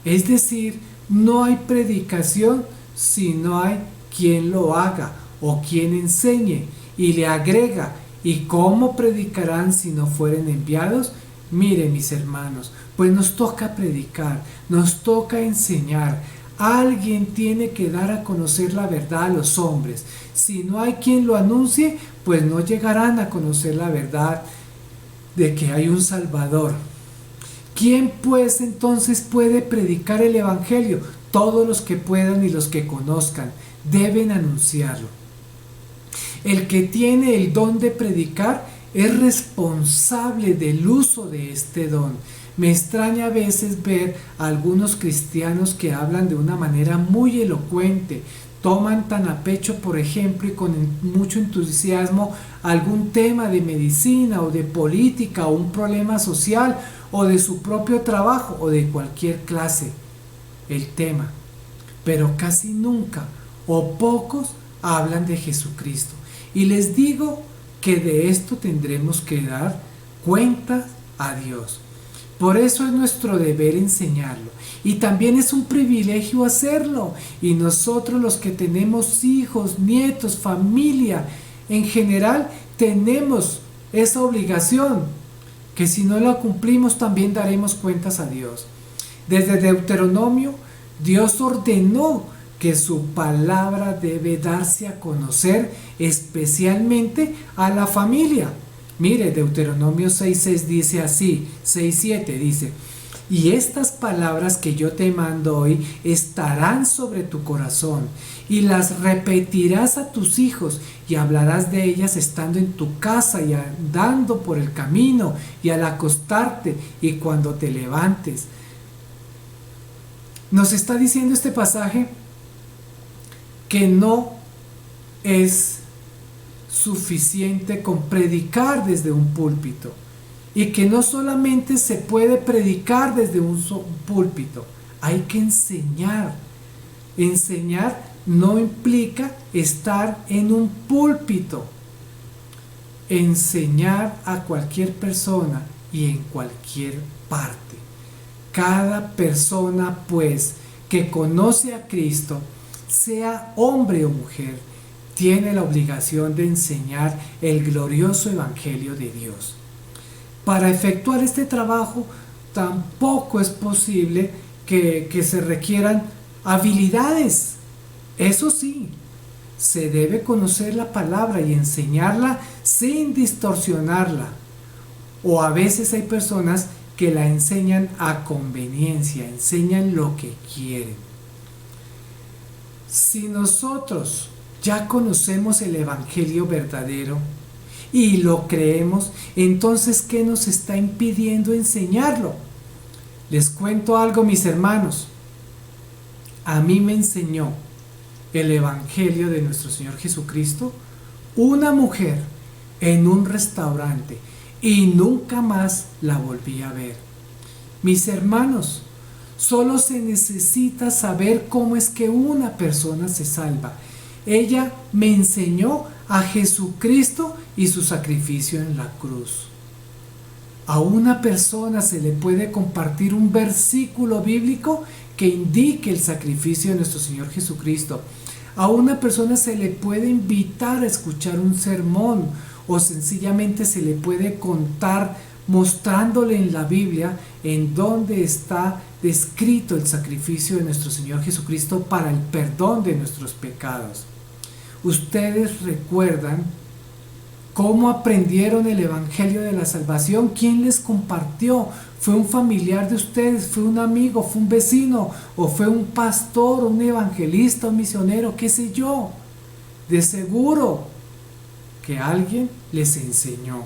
Es decir, no hay predicación si no hay quien lo haga o quien enseñe. Y le agrega, ¿y cómo predicarán si no fueren enviados? Mire, mis hermanos, pues nos toca predicar, nos toca enseñar. Alguien tiene que dar a conocer la verdad a los hombres. Si no hay quien lo anuncie, pues no llegarán a conocer la verdad de que hay un Salvador. ¿Quién pues entonces puede predicar el Evangelio? Todos los que puedan y los que conozcan deben anunciarlo. El que tiene el don de predicar es responsable del uso de este don. Me extraña a veces ver a algunos cristianos que hablan de una manera muy elocuente, toman tan a pecho, por ejemplo, y con mucho entusiasmo algún tema de medicina o de política o un problema social o de su propio trabajo o de cualquier clase, el tema. Pero casi nunca o pocos hablan de Jesucristo. Y les digo que de esto tendremos que dar cuenta a Dios. Por eso es nuestro deber enseñarlo. Y también es un privilegio hacerlo. Y nosotros los que tenemos hijos, nietos, familia, en general tenemos esa obligación, que si no la cumplimos también daremos cuentas a Dios. Desde Deuteronomio, Dios ordenó que su palabra debe darse a conocer especialmente a la familia. Mire, Deuteronomio 6.6 dice así, 6.7 dice, y estas palabras que yo te mando hoy estarán sobre tu corazón, y las repetirás a tus hijos, y hablarás de ellas estando en tu casa y andando por el camino, y al acostarte, y cuando te levantes. Nos está diciendo este pasaje que no es suficiente con predicar desde un púlpito y que no solamente se puede predicar desde un púlpito, hay que enseñar. Enseñar no implica estar en un púlpito. Enseñar a cualquier persona y en cualquier parte. Cada persona, pues, que conoce a Cristo, sea hombre o mujer, tiene la obligación de enseñar el glorioso Evangelio de Dios. Para efectuar este trabajo, tampoco es posible que se requieran habilidades. Eso sí, se debe conocer la palabra y enseñarla sin distorsionarla. O a veces hay personas que la enseñan a conveniencia, enseñan lo que quieren. Si nosotros ya conocemos el Evangelio verdadero y lo creemos, entonces ¿qué nos está impidiendo enseñarlo? Les cuento algo, mis hermanos. A mí me enseñó el Evangelio de nuestro Señor Jesucristo una mujer en un restaurante y nunca más la volví a ver. Mis hermanos, solo se necesita saber cómo es que una persona se salva. Ella me enseñó a Jesucristo y su sacrificio en la cruz. A una persona se le puede compartir un versículo bíblico que indique el sacrificio de nuestro Señor Jesucristo. A una persona se le puede invitar a escuchar un sermón o sencillamente se le puede contar mostrándole en la Biblia en donde está descrito el sacrificio de nuestro Señor Jesucristo para el perdón de nuestros pecados. ¿Ustedes recuerdan cómo aprendieron el Evangelio de la Salvación? ¿Quién les compartió? ¿Fue un familiar de ustedes? ¿Fue un amigo? ¿Fue un vecino? ¿O fue un pastor? ¿Un evangelista? ¿Un misionero? ¿Qué sé yo? De seguro que alguien les enseñó.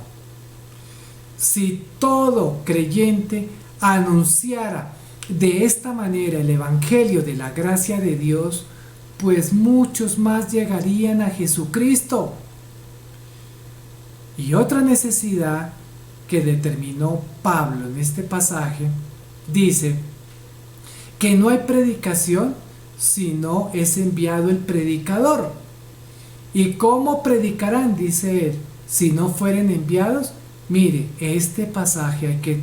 Si todo creyente anunciara de esta manera el Evangelio de la gracia de Dios, pues muchos más llegarían a Jesucristo. Y otra necesidad que determinó Pablo en este pasaje, dice que no hay predicación si no es enviado el predicador. ¿Y cómo predicarán? Dice él, si no fueren enviados. Mire, este pasaje hay que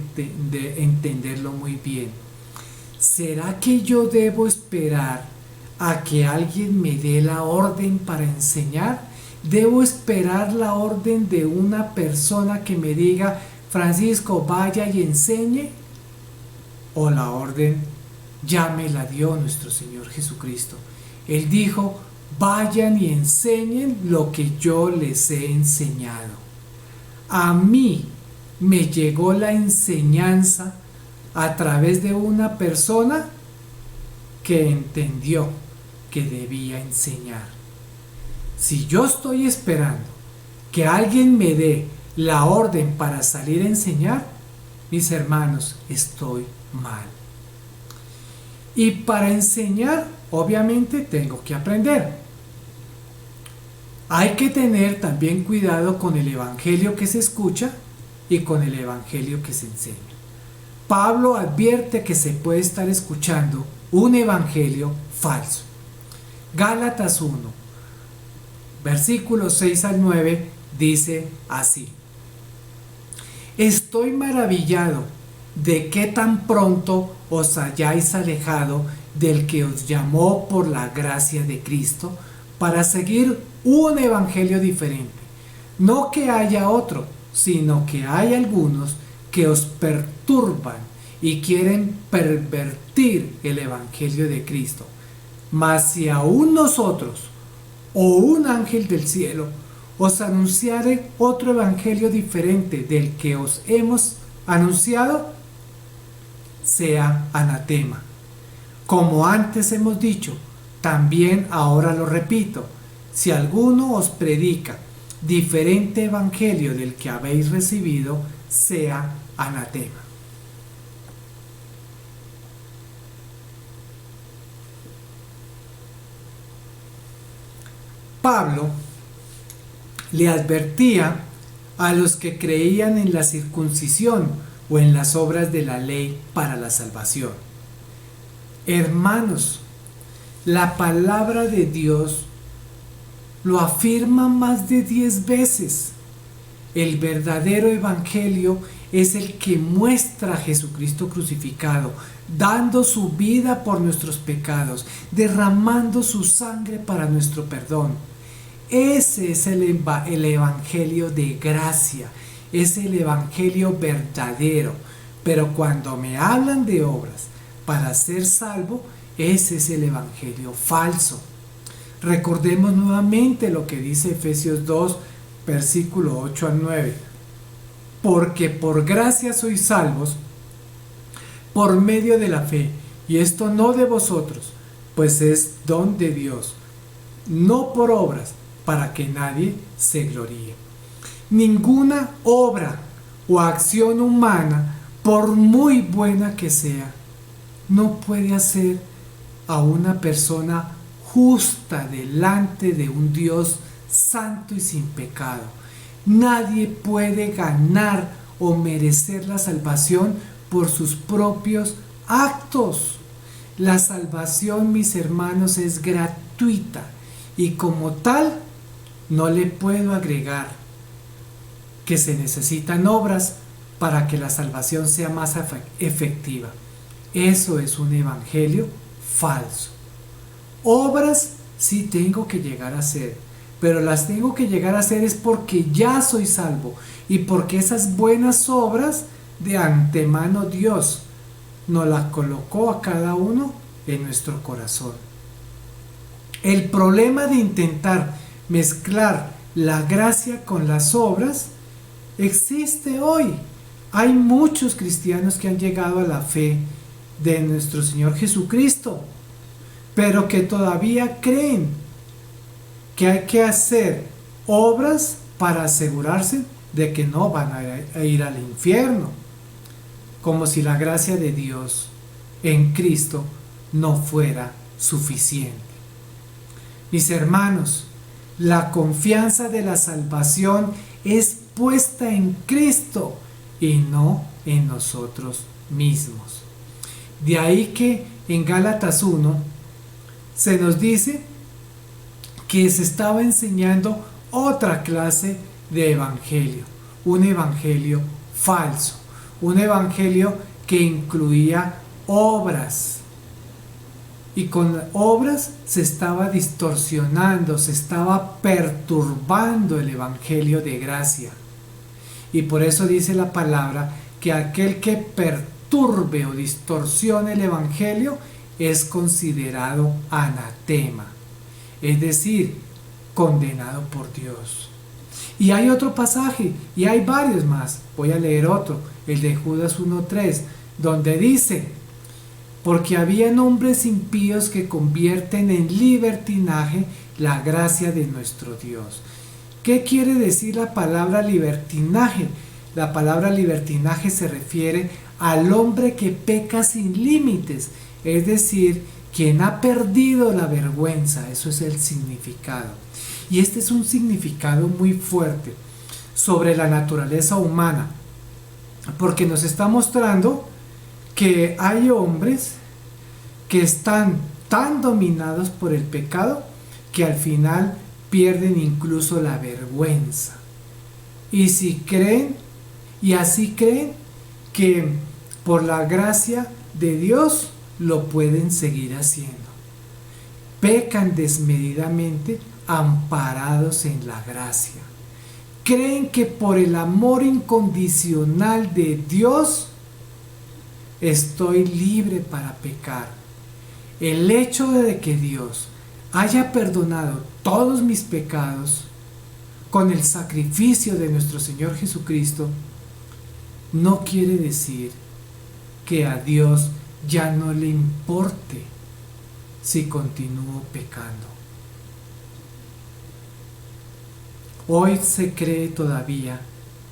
entenderlo muy bien. ¿Será que yo debo esperar a que alguien me dé la orden para enseñar? ¿Debo esperar la orden de una persona que me diga, Francisco, vaya y enseñe? ¿O la orden ya me la dio nuestro Señor Jesucristo? Él dijo, vayan y enseñen lo que yo les he enseñado. A mí me llegó la enseñanza a través de una persona que entendió que debía enseñar. Si yo estoy esperando que alguien me dé la orden para salir a enseñar, mis hermanos, estoy mal. Y para enseñar, obviamente, tengo que aprender. Hay que tener también cuidado con el evangelio que se escucha y con el evangelio que se enseña. Pablo advierte que se puede estar escuchando un evangelio falso. Gálatas 1, versículos 6 al 9, dice así: Estoy maravillado de que tan pronto os hayáis alejado del que os llamó por la gracia de Cristo para seguir un evangelio diferente. No que haya otro, sino que hay algunos que os perturban y quieren pervertir el evangelio de Cristo. Mas si aún nosotros o un ángel del cielo os anunciare otro evangelio diferente del que os hemos anunciado, sea anatema. Como antes hemos dicho, también ahora lo repito, si alguno os predica diferente evangelio del que habéis recibido, sea anatema. Pablo le advertía a los que creían en la circuncisión o en las obras de la ley para la salvación. Hermanos, la palabra de Dios lo afirma más de 10 veces. El verdadero evangelio es el que muestra a Jesucristo crucificado, dando su vida por nuestros pecados, derramando su sangre para nuestro perdón. Ese es el evangelio de gracia, es el evangelio verdadero. Pero cuando me hablan de obras para ser salvo, ese es el evangelio falso. Recordemos nuevamente lo que dice Efesios 2, versículo 8 al 9. Porque por gracia sois salvos por medio de la fe, y esto no de vosotros, pues es don de Dios, no por obras, para que nadie se gloríe. Ninguna obra o acción humana, por muy buena que sea, no puede hacer a una persona justa delante de un Dios santo y sin pecado. Nadie puede ganar o merecer la salvación por sus propios actos. La salvación, mis hermanos, es gratuita y como tal no le puedo agregar que se necesitan obras para que la salvación sea más efectiva. Eso es un evangelio falso. Obras sí tengo que llegar a hacer, pero las tengo que llegar a hacer es porque ya soy salvo y porque esas buenas obras de antemano Dios nos las colocó a cada uno en nuestro corazón. El problema de intentar mezclar la gracia con las obras existe hoy. Hay muchos cristianos que han llegado a la fe de nuestro Señor Jesucristo, pero que todavía creen que hay que hacer obras para asegurarse de que no van a ir al infierno, como si la gracia de Dios en Cristo no fuera suficiente. Mis hermanos, la confianza de la salvación es puesta en Cristo y no en nosotros mismos. De ahí que en Gálatas 1 se nos dice que se estaba enseñando otra clase de evangelio, un evangelio falso, un evangelio que incluía obras. Y con obras se estaba distorsionando, se estaba perturbando el evangelio de gracia. Y por eso dice la palabra que aquel que perturbe o distorsione el evangelio es considerado anatema, es decir, condenado por Dios. Y hay otro pasaje, y hay varios más. Voy a leer otro, el de Judas 1:3, donde dice: porque habían hombres impíos que convierten en libertinaje la gracia de nuestro Dios. ¿Qué quiere decir la palabra libertinaje? La palabra libertinaje se refiere al hombre que peca sin límites, es decir, quien ha perdido la vergüenza. Eso es el significado. Y este es un significado muy fuerte sobre la naturaleza humana, porque nos está mostrando que hay hombres que están tan dominados por el pecado que al final pierden incluso la vergüenza. Y si creen, y así creen, que por la gracia de Dios lo pueden seguir haciendo. Pecan desmedidamente amparados en la gracia. Creen que por el amor incondicional de Dios estoy libre para pecar. El hecho de que Dios haya perdonado todos mis pecados con el sacrificio de nuestro Señor Jesucristo no quiere decir que a Dios ya no le importe si continúo pecando. Hoy se cree todavía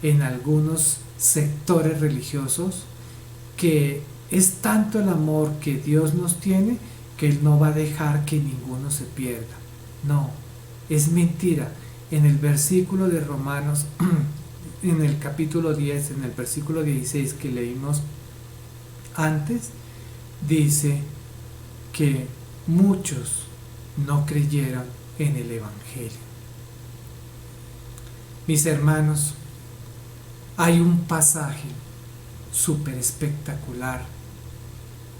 en algunos sectores religiosos que es tanto el amor que Dios nos tiene que Él no va a dejar que ninguno se pierda. No, es mentira. En el versículo de Romanos, en el capítulo 10, en el versículo 16 que leímos antes, dice que muchos no creyeron en el Evangelio. Mis hermanos, hay un pasaje súper espectacular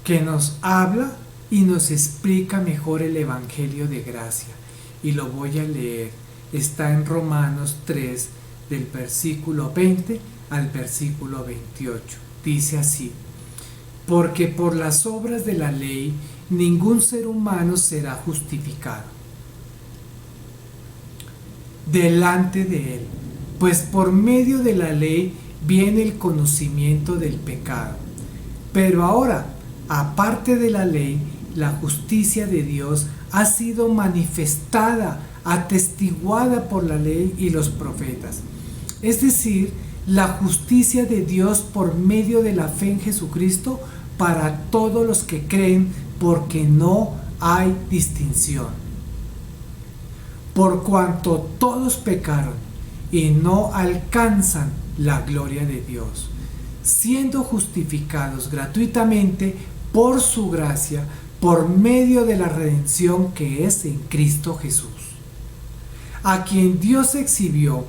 que nos habla y nos explica mejor el Evangelio de gracia, y lo voy a leer. Está en Romanos 3 del versículo 20 al versículo 28. Dice así: porque por las obras de la ley ningún ser humano será justificado delante de él, pues por medio de la ley viene el conocimiento del pecado. Pero ahora, aparte de la ley, la justicia de Dios ha sido manifestada, atestiguada por la ley y los profetas. Es decir, la justicia de Dios por medio de la fe en Jesucristo para todos los que creen, porque no hay distinción. por cuanto todos pecaron y no alcanzan la gloria de Dios, siendo justificados gratuitamente por su gracia, por medio de la redención que es en Cristo Jesús, a quien Dios exhibió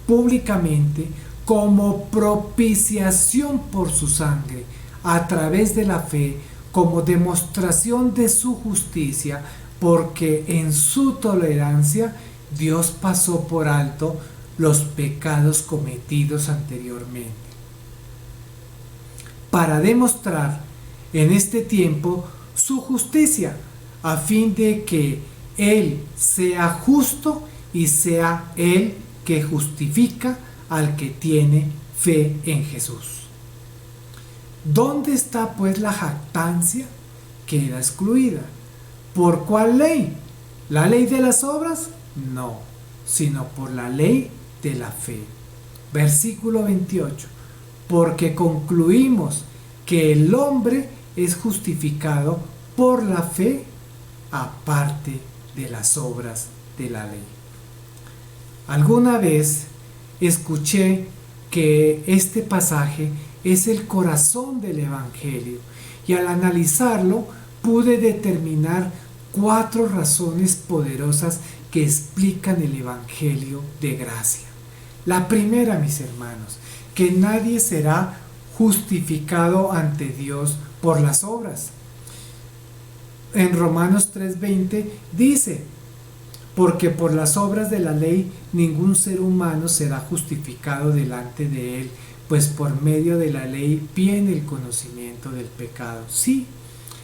públicamente como propiciación por su sangre, a través de la fe, como demostración de su justicia, porque en su tolerancia Dios pasó por alto los pecados cometidos anteriormente, para demostrar en este tiempo su justicia, a fin de que Él sea justo y sea Él que justifica al que tiene fe en Jesús. ¿Dónde está pues la jactancia? Queda excluida. ¿Por cuál ley? ¿La ley de las obras? No, sino por la ley de la fe. Versículo 28. Porque concluimos que el hombre es justificado por la fe aparte de las obras de la ley. Alguna vez escuché que este pasaje es el corazón del Evangelio, y al analizarlo pude determinar 4 razones poderosas que explican el Evangelio de gracia. La primera, mis hermanos, que nadie será justificado ante Dios por las obras. En Romanos 3:20 dice: porque por las obras de la ley ningún ser humano será justificado delante de él, pues por medio de la ley viene el conocimiento del pecado. Sí,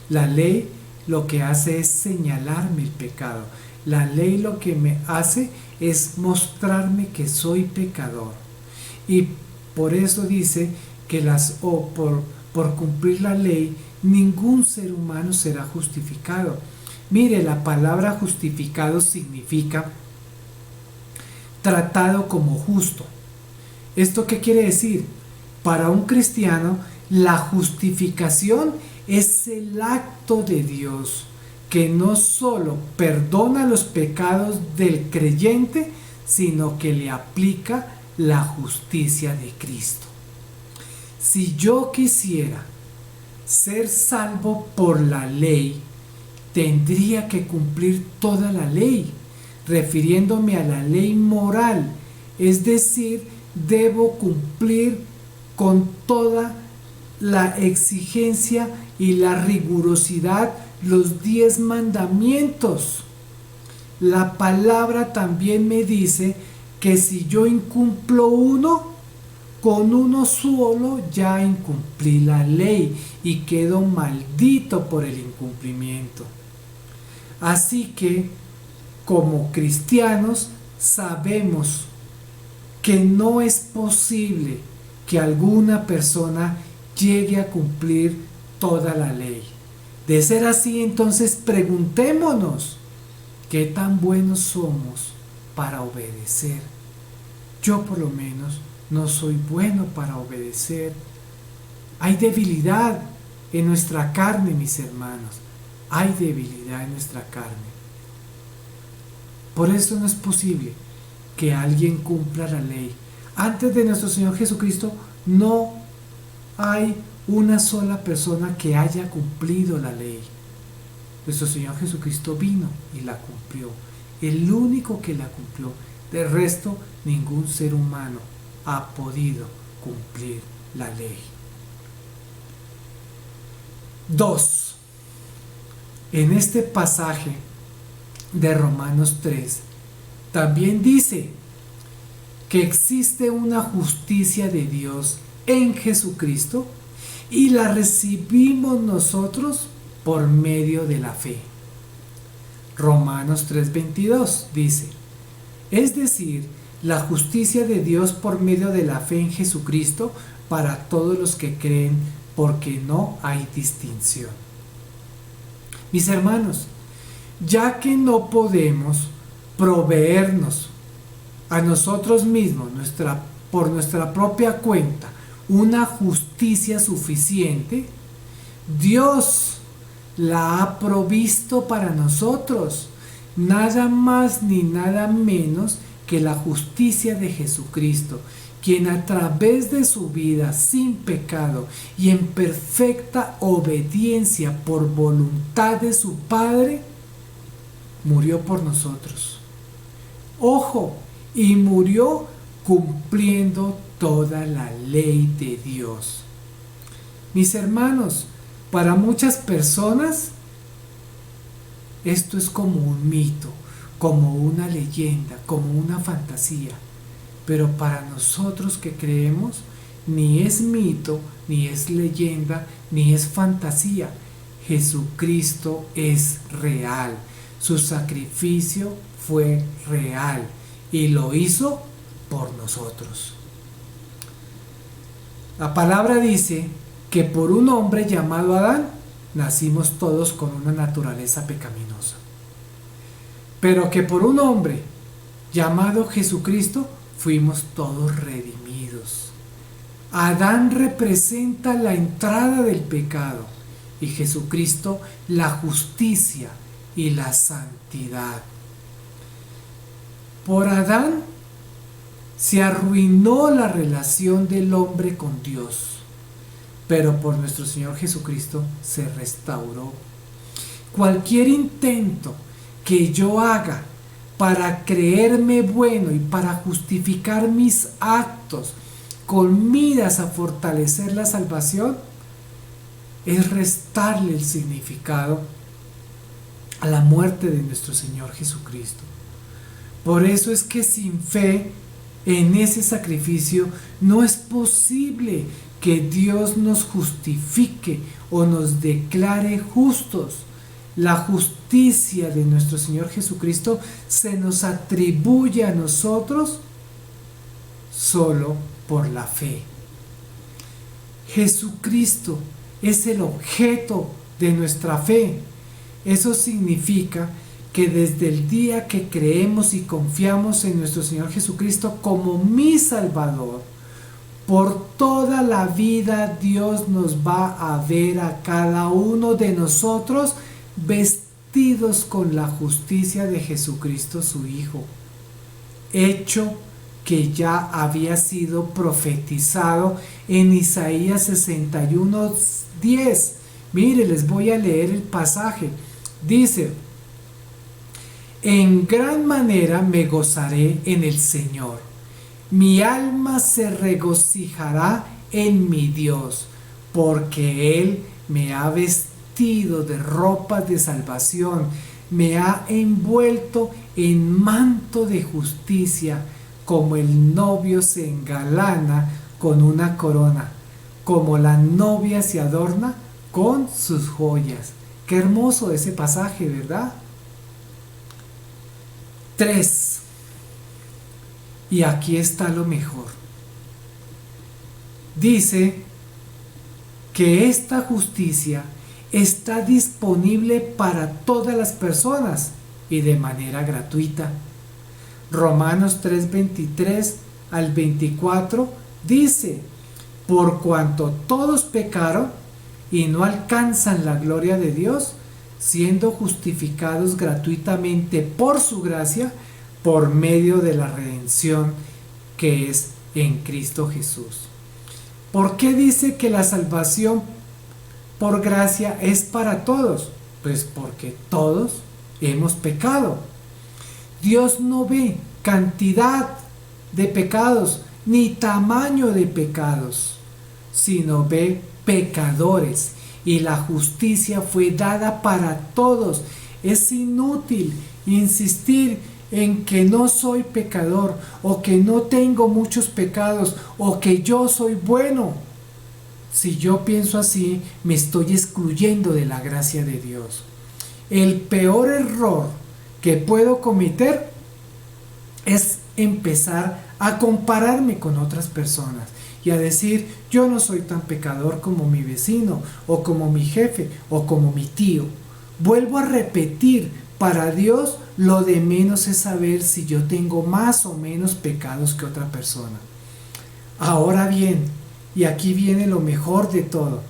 la ley lo que hace es señalarme el pecado. La ley lo que me hace es mostrarme que soy pecador. Y por eso dice que por cumplir la ley ningún ser humano será justificado. Mire, la palabra justificado significa tratado como justo. ¿Esto qué quiere decir? Para un cristiano, la justificación es el acto de Dios que no solo perdona los pecados del creyente, sino que le aplica la justicia de Cristo. Si yo quisiera ser salvo por la ley, tendría que cumplir toda la ley, refiriéndome a la ley moral, es decir, debo cumplir con toda la exigencia y la rigurosidad los 10 mandamientos. La palabra también me dice que si yo incumplo uno, con uno solo ya incumplí la ley y quedo maldito por el incumplimiento. Así que, como cristianos, sabemos que no es posible que alguna persona llegue a cumplir toda la ley. De ser así, entonces preguntémonos, ¿qué tan buenos somos para obedecer? Yo por lo menos no soy bueno para obedecer. Hay debilidad en nuestra carne, mis hermanos. Hay debilidad en nuestra carne. Por eso no es posible que alguien cumpla la ley. Antes de nuestro Señor Jesucristo no hay una sola persona que haya cumplido la ley. Nuestro Señor Jesucristo vino y la cumplió. El único que la cumplió. De resto, ningún ser humano ha podido cumplir la ley. 2. En este pasaje de Romanos 3 también dice que existe una justicia de Dios en Jesucristo y la recibimos nosotros por medio de la fe. Romanos 3:22 dice: es decir, la justicia de Dios por medio de la fe en Jesucristo para todos los que creen, porque no hay distinción. Mis hermanos, ya que no podemos proveernos a nosotros mismos por nuestra propia cuenta una justicia suficiente, Dios la ha provisto para nosotros, nada más ni nada menos que la justicia de Jesucristo, quien a través de su vida sin pecado y en perfecta obediencia por voluntad de su Padre, murió por nosotros. Ojo, y murió cumpliendo toda la ley de Dios. Mis hermanos, para muchas personas esto es como un mito, como una leyenda, como una fantasía. Pero para nosotros que creemos, ni es mito, ni es leyenda, ni es fantasía. Jesucristo es real. Su sacrificio fue real y lo hizo por nosotros. La palabra dice que por un hombre llamado Adán nacimos todos con una naturaleza pecaminosa, pero que por un hombre llamado Jesucristo fuimos todos redimidos. Adán representa la entrada del pecado y Jesucristo la justicia y la santidad. Por Adán se arruinó la relación del hombre con Dios, pero por nuestro Señor Jesucristo se restauró. Cualquier intento que yo haga para creerme bueno y para justificar mis actos con miras a fortalecer la salvación es restarle el significado a la muerte de nuestro Señor Jesucristo. Por eso es que sin fe en ese sacrificio no es posible que Dios nos justifique o nos declare justos. La justicia de nuestro Señor Jesucristo se nos atribuye a nosotros solo por la fe. Jesucristo es el objeto de nuestra fe. Eso significa que desde el día que creemos y confiamos en nuestro Señor Jesucristo como mi Salvador, por toda la vida Dios nos va a ver a cada uno de nosotros vestidos con la justicia de Jesucristo su Hijo, hecho que ya había sido profetizado en Isaías 61:10. Mire, les voy a leer el pasaje. Dice: en gran manera me gozaré en el Señor, mi alma se regocijará en mi Dios, porque Él me ha vestido de ropas de salvación, me ha envuelto en manto de justicia, como el novio se engalana con una corona, como la novia se adorna con sus joyas. Qué hermoso ese pasaje, ¿verdad? 3. Y aquí está lo mejor. Dice que esta justicia está disponible para todas las personas y de manera gratuita. Romanos 3:23 al 24 dice: por cuanto todos pecaron y no alcanzan la gloria de Dios, siendo justificados gratuitamente por su gracia, por medio de la redención que es en Cristo Jesús. ¿Por qué dice que la salvación por gracia es para todos? Pues porque todos hemos pecado. Dios no ve cantidad de pecados ni tamaño de pecados, sino ve pecadores, y la justicia fue dada para todos. Es inútil insistir en que no soy pecador, o que no tengo muchos pecados, o que yo soy bueno. Si yo pienso así, me estoy excluyendo de la gracia de Dios. El peor error que puedo cometer es empezar a compararme con otras personas y a decir: yo no soy tan pecador como mi vecino, o como mi jefe, o como mi tío. Vuelvo a repetir, para Dios lo de menos es saber si yo tengo más o menos pecados que otra persona. Ahora bien, y aquí viene lo mejor de todo,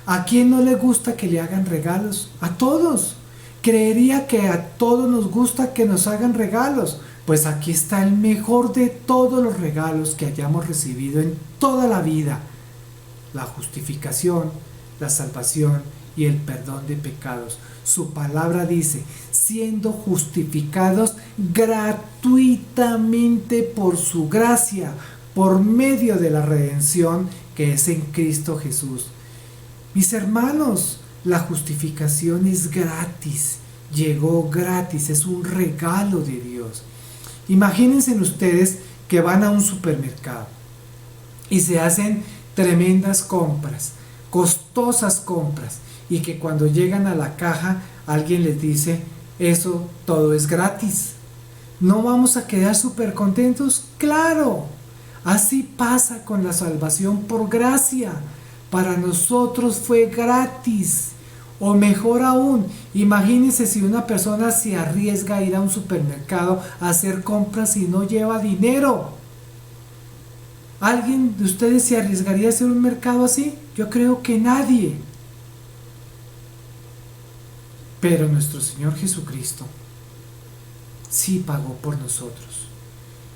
¿a quién no le gusta que le hagan regalos? A todos. Creería que a todos nos gusta que nos hagan regalos, pues aquí está el mejor de todos los regalos que hayamos recibido en toda la vida: la justificación, la salvación y el perdón de pecados. Su palabra dice: siendo justificados gratuitamente por su gracia, por medio de la redención que es en Cristo Jesús. Mis hermanos, la justificación es gratis, llegó gratis, es un regalo de Dios. Imagínense ustedes que van a un supermercado y se hacen tremendas compras, costosas compras, y que cuando llegan a la caja alguien les dice: eso todo es gratis. ¿No vamos a quedar súper contentos? ¡Claro! Así pasa con la salvación por gracia. Para nosotros fue gratis. O mejor aún, imagínense si una persona se arriesga a ir a un supermercado a hacer compras y no lleva dinero. ¿Alguien de ustedes se arriesgaría a hacer un mercado así? Yo creo que nadie. Pero nuestro Señor Jesucristo sí pagó por nosotros.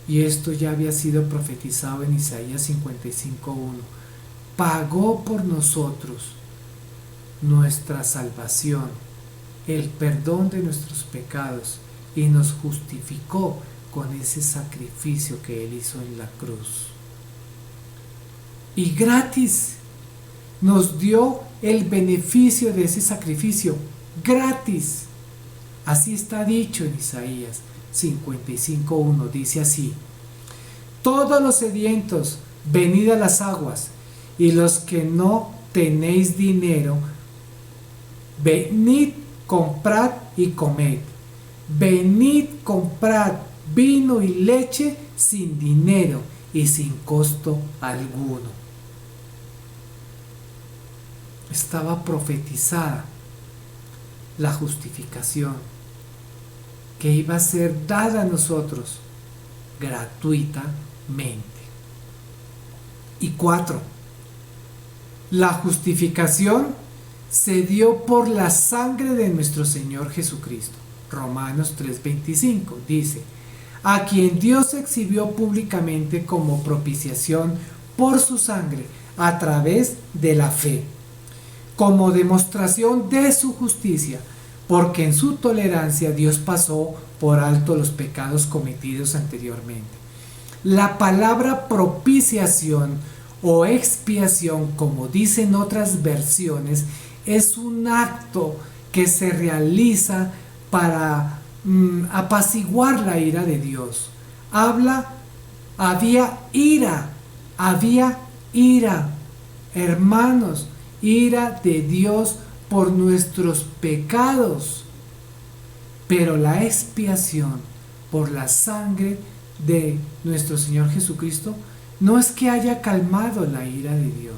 Y esto ya había sido profetizado en Isaías 55:1. Pagó por nosotros nuestra salvación, el perdón de nuestros pecados, y nos justificó con ese sacrificio que Él hizo en la cruz. Y gratis nos dio el beneficio de ese sacrificio, gratis. Así está dicho en Isaías 55:1, dice así: todos los sedientos, venid a las aguas, y los que no tenéis dinero, venid, comprad y comed. Venid, comprad vino y leche sin dinero y sin costo alguno. Estaba profetizada la justificación que iba a ser dada a nosotros gratuitamente. Y 4. La justificación se dio por la sangre de nuestro Señor Jesucristo. Romanos 3:25 dice: a quien Dios exhibió públicamente como propiciación por su sangre a través de la fe, como demostración de su justicia, porque en su tolerancia Dios pasó por alto los pecados cometidos anteriormente. La palabra propiciación o expiación, como dicen otras versiones, es un acto que se realiza para apaciguar la ira de Dios. Había ira, hermanos, ira de Dios por nuestros pecados, pero la expiación por la sangre de nuestro Señor Jesucristo no es que haya calmado la ira de Dios,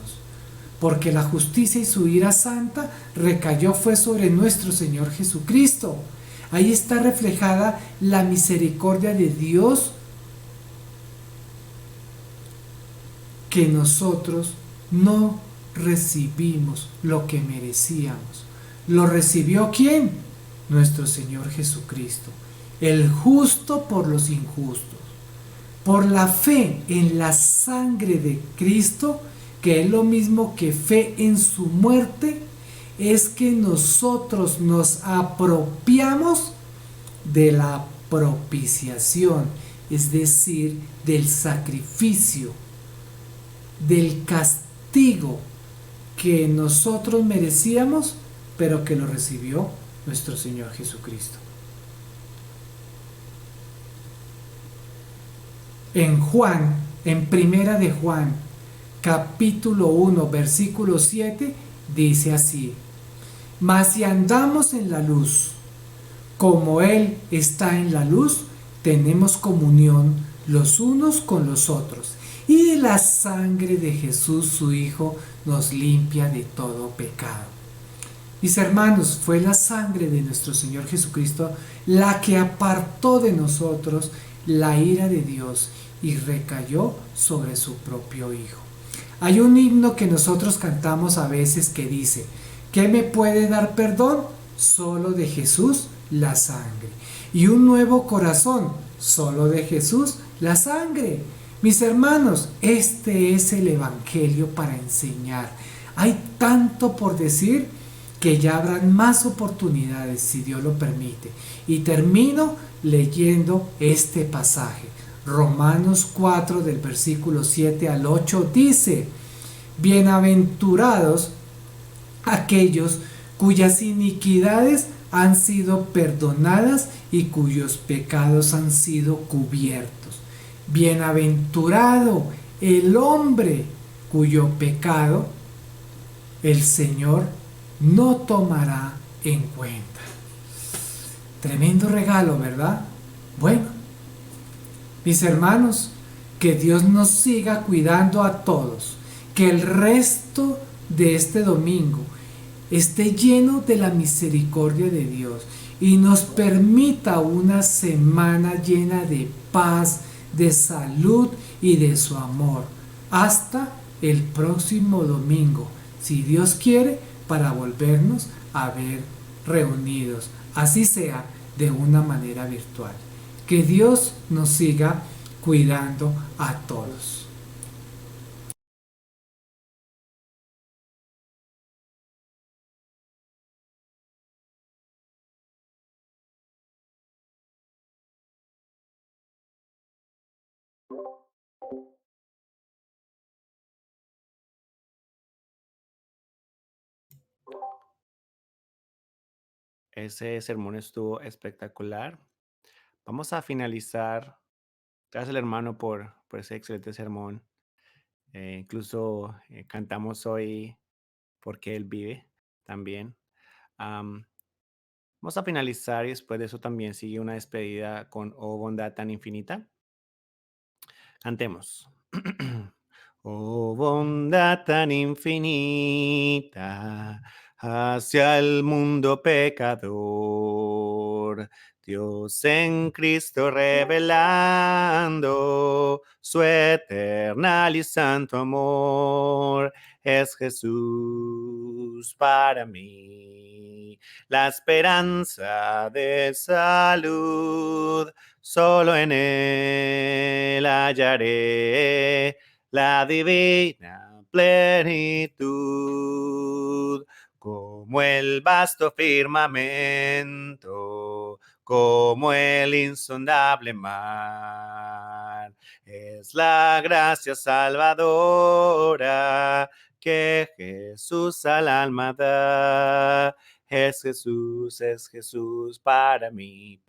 porque la justicia y su ira santa recayó fue sobre nuestro Señor Jesucristo. Ahí está reflejada la misericordia de Dios, que nosotros no recibimos lo que merecíamos. ¿Lo recibió quién? Nuestro Señor Jesucristo, el justo por los injustos. Por la fe en la sangre de Cristo, que es lo mismo que fe en su muerte, es que nosotros nos apropiamos de la propiciación, es decir, del sacrificio, del castigo que nosotros merecíamos, pero que lo recibió nuestro Señor Jesucristo. En Juan, en Primera de Juan, capítulo 1, versículo 7, dice así: mas si andamos en la luz, como Él está en la luz, tenemos comunión los unos con los otros, y la sangre de Jesús, su Hijo, nos limpia de todo pecado. Mis hermanos, fue la sangre de nuestro Señor Jesucristo la que apartó de nosotros la ira de Dios y recayó sobre su propio Hijo. Hay un himno que nosotros cantamos a veces que dice: ¿qué me puede dar perdón? solo de Jesús la sangre. Y un nuevo corazón, solo de Jesús la sangre. Mis hermanos, este es el Evangelio para enseñar. Hay tanto por decir que ya habrán más oportunidades si Dios lo permite. Y termino leyendo este pasaje. Romanos 4 del versículo 7 al 8 dice: bienaventurados aquellos cuyas iniquidades han sido perdonadas y cuyos pecados han sido cubiertos. Bienaventurado el hombre cuyo pecado el Señor no tomará en cuenta. Tremendo regalo, ¿verdad? Bueno, mis hermanos, que Dios nos siga cuidando a todos, que el resto de este domingo esté lleno de la misericordia de Dios y nos permita una semana llena de paz, de salud y de su amor. Hasta el próximo domingo, si Dios quiere, para volvernos a ver reunidos, así sea de una manera virtual. Que Dios nos siga cuidando a todos. Ese sermón estuvo espectacular. Vamos a finalizar. Gracias al hermano por ese excelente sermón. Incluso cantamos hoy Porque Él vive también. Am, Vamos a finalizar y después de eso también sigue una despedida con Oh bondad tan infinita. Cantemos. Oh bondad tan infinita hacia el mundo pecador, Dios en Cristo revelando su eternal y santo amor, es Jesús para mí, la esperanza de salud. Solo en Él hallaré la divina plenitud, como el vasto firmamento, como el insondable mar. Es la gracia salvadora que Jesús al alma da. Es Jesús para mí,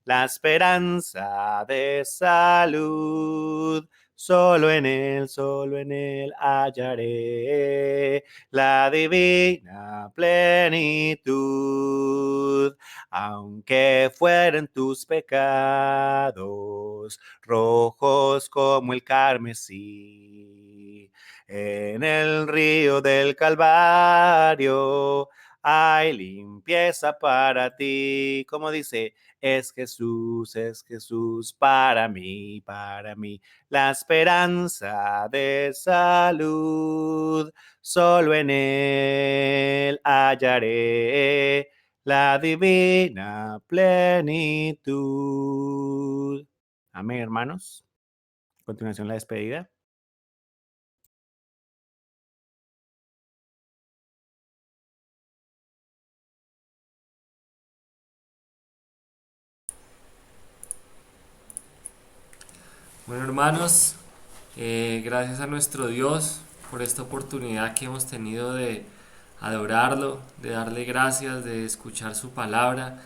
la esperanza de salud. Solo en Él hallaré la divina plenitud. Aunque fueren tus pecados rojos como el carmesí, en el río del Calvario hay limpieza para ti. Como dice, es Jesús para mí, la esperanza de salud. Solo en Él hallaré la divina plenitud. Amén, hermanos. A continuación, la despedida. Bueno, hermanos, gracias a nuestro Dios por esta oportunidad que hemos tenido de adorarlo, de darle gracias, de escuchar su palabra.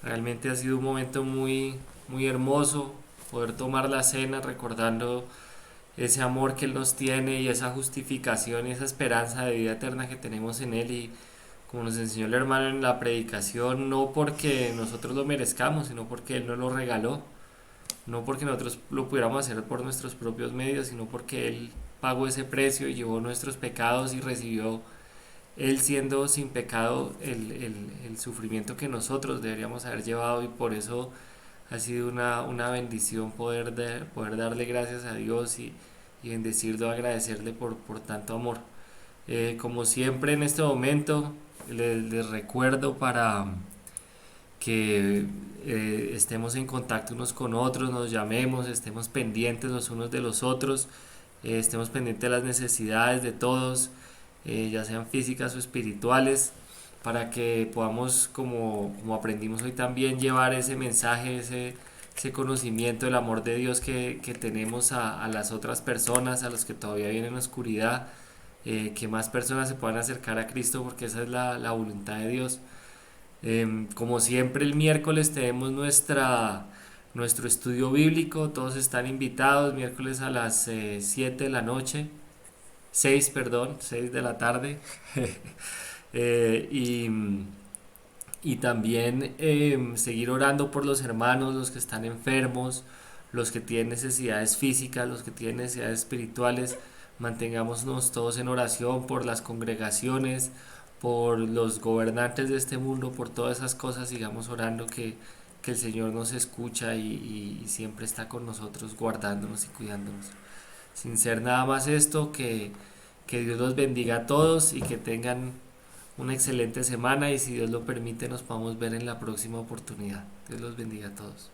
Realmente ha sido un momento muy, muy hermoso poder tomar la cena recordando ese amor que Él nos tiene y esa justificación y esa esperanza de vida eterna que tenemos en Él. Y como nos enseñó el hermano en la predicación, no porque nosotros lo merezcamos, sino porque Él nos lo regaló. No porque nosotros lo pudiéramos hacer por nuestros propios medios, sino porque Él pagó ese precio y llevó nuestros pecados y recibió, Él siendo sin pecado, el sufrimiento que nosotros deberíamos haber llevado. Y por eso ha sido una bendición poder darle gracias a Dios y bendecirlo, agradecerle por tanto amor. Como siempre en este momento, les recuerdo para que estemos en contacto unos con otros, nos llamemos, estemos pendientes los unos de los otros, estemos pendientes de las necesidades de todos, ya sean físicas o espirituales, para que podamos, como aprendimos hoy también, llevar ese mensaje, ese conocimiento del amor de Dios que tenemos a las otras personas, a los que todavía viven en la oscuridad, que más personas se puedan acercar a Cristo, porque esa es la voluntad de Dios. Como siempre, el miércoles tenemos nuestro estudio bíblico, todos están invitados, miércoles a las 7 de la noche, 6 perdón, 6 de la tarde. Eh, y, y también seguir orando por los hermanos, los que están enfermos, los que tienen necesidades físicas, los que tienen necesidades espirituales. Mantengámonos todos en oración por las congregaciones, por los gobernantes de este mundo, por todas esas cosas. Sigamos orando que el Señor nos escucha y siempre está con nosotros, guardándonos y cuidándonos. Sin ser nada más esto, que Dios los bendiga a todos y que tengan una excelente semana, y si Dios lo permite nos podamos ver en la próxima oportunidad. Dios los bendiga a todos.